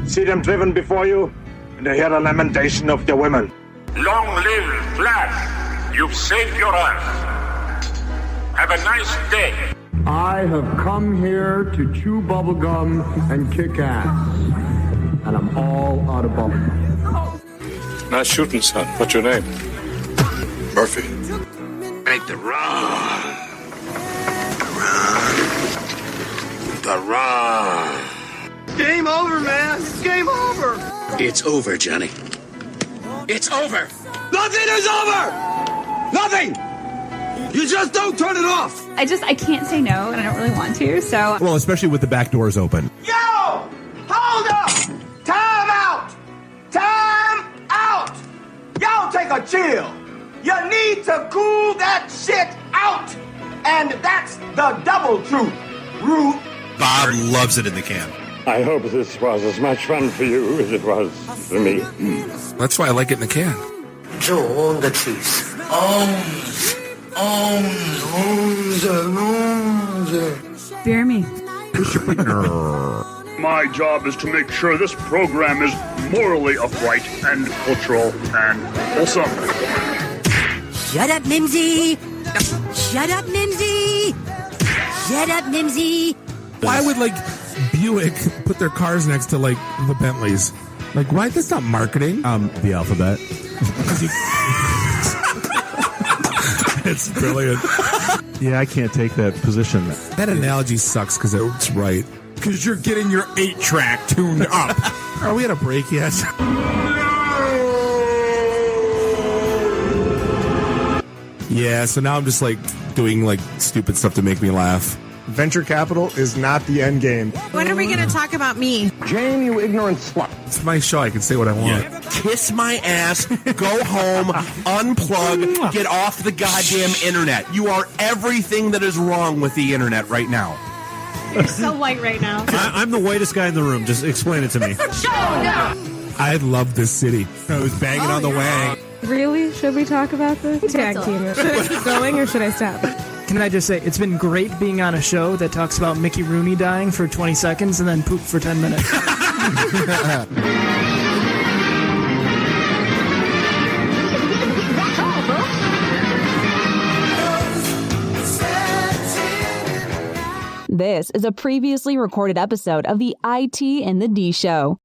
see them driven before you, and to hear the lamentation of your women. Long live Flash. You've saved your ass. Have a nice day. I have come here to chew bubblegum and kick ass. And I'm all out of bubblegum. Nice shooting, son. What's your name? Murphy. Make the run. Game over, man. It's game over. It's over, Johnny. It's over. Nothing is over. Nothing. You just don't turn it off. I can't say no, and I don't really want to, so. Well, especially with the back doors open. Yo! Hold up! Time out! Time out! Y'all take a chill. You need to cool that shit out. And that's the double truth. Ruth. Bob loves it in the can. I hope this was as much fun for you as it was for me. That's why I like it in the can. Joel the truth. Bear me. My job is to make sure this program is morally upright and cultural and wholesome. Shut up, Mimsy. Shut up, Mimsy. Shut up, Mimsy. Why would Buick put their cars next to the Bentleys? Why? That's not marketing. The alphabet. It's brilliant. Yeah, I can't take that position. That analogy sucks because it's right. Because you're getting your 8-track tuned up. Are we at a break yet? Yeah, so now I'm just doing stupid stuff to make me laugh. Venture capital is not the end game. When are we going to talk about me? Jane, you ignorant slut. It's my show. I can say what I want. Kiss my ass, go home, unplug, get off the goddamn internet. You are everything that is wrong with the internet right now. You're so white right now. I'm the whitest guy in the room. Just explain it to me. I love this city. I was banging on the wang. Really? Should we talk about this? Tag team it. Should I keep going or should I stop? Can I just say, it's been great being on a show that talks about Mickey Rooney dying for 20 seconds and then poop for 10 minutes. This is a previously recorded episode of the IT and the D Show.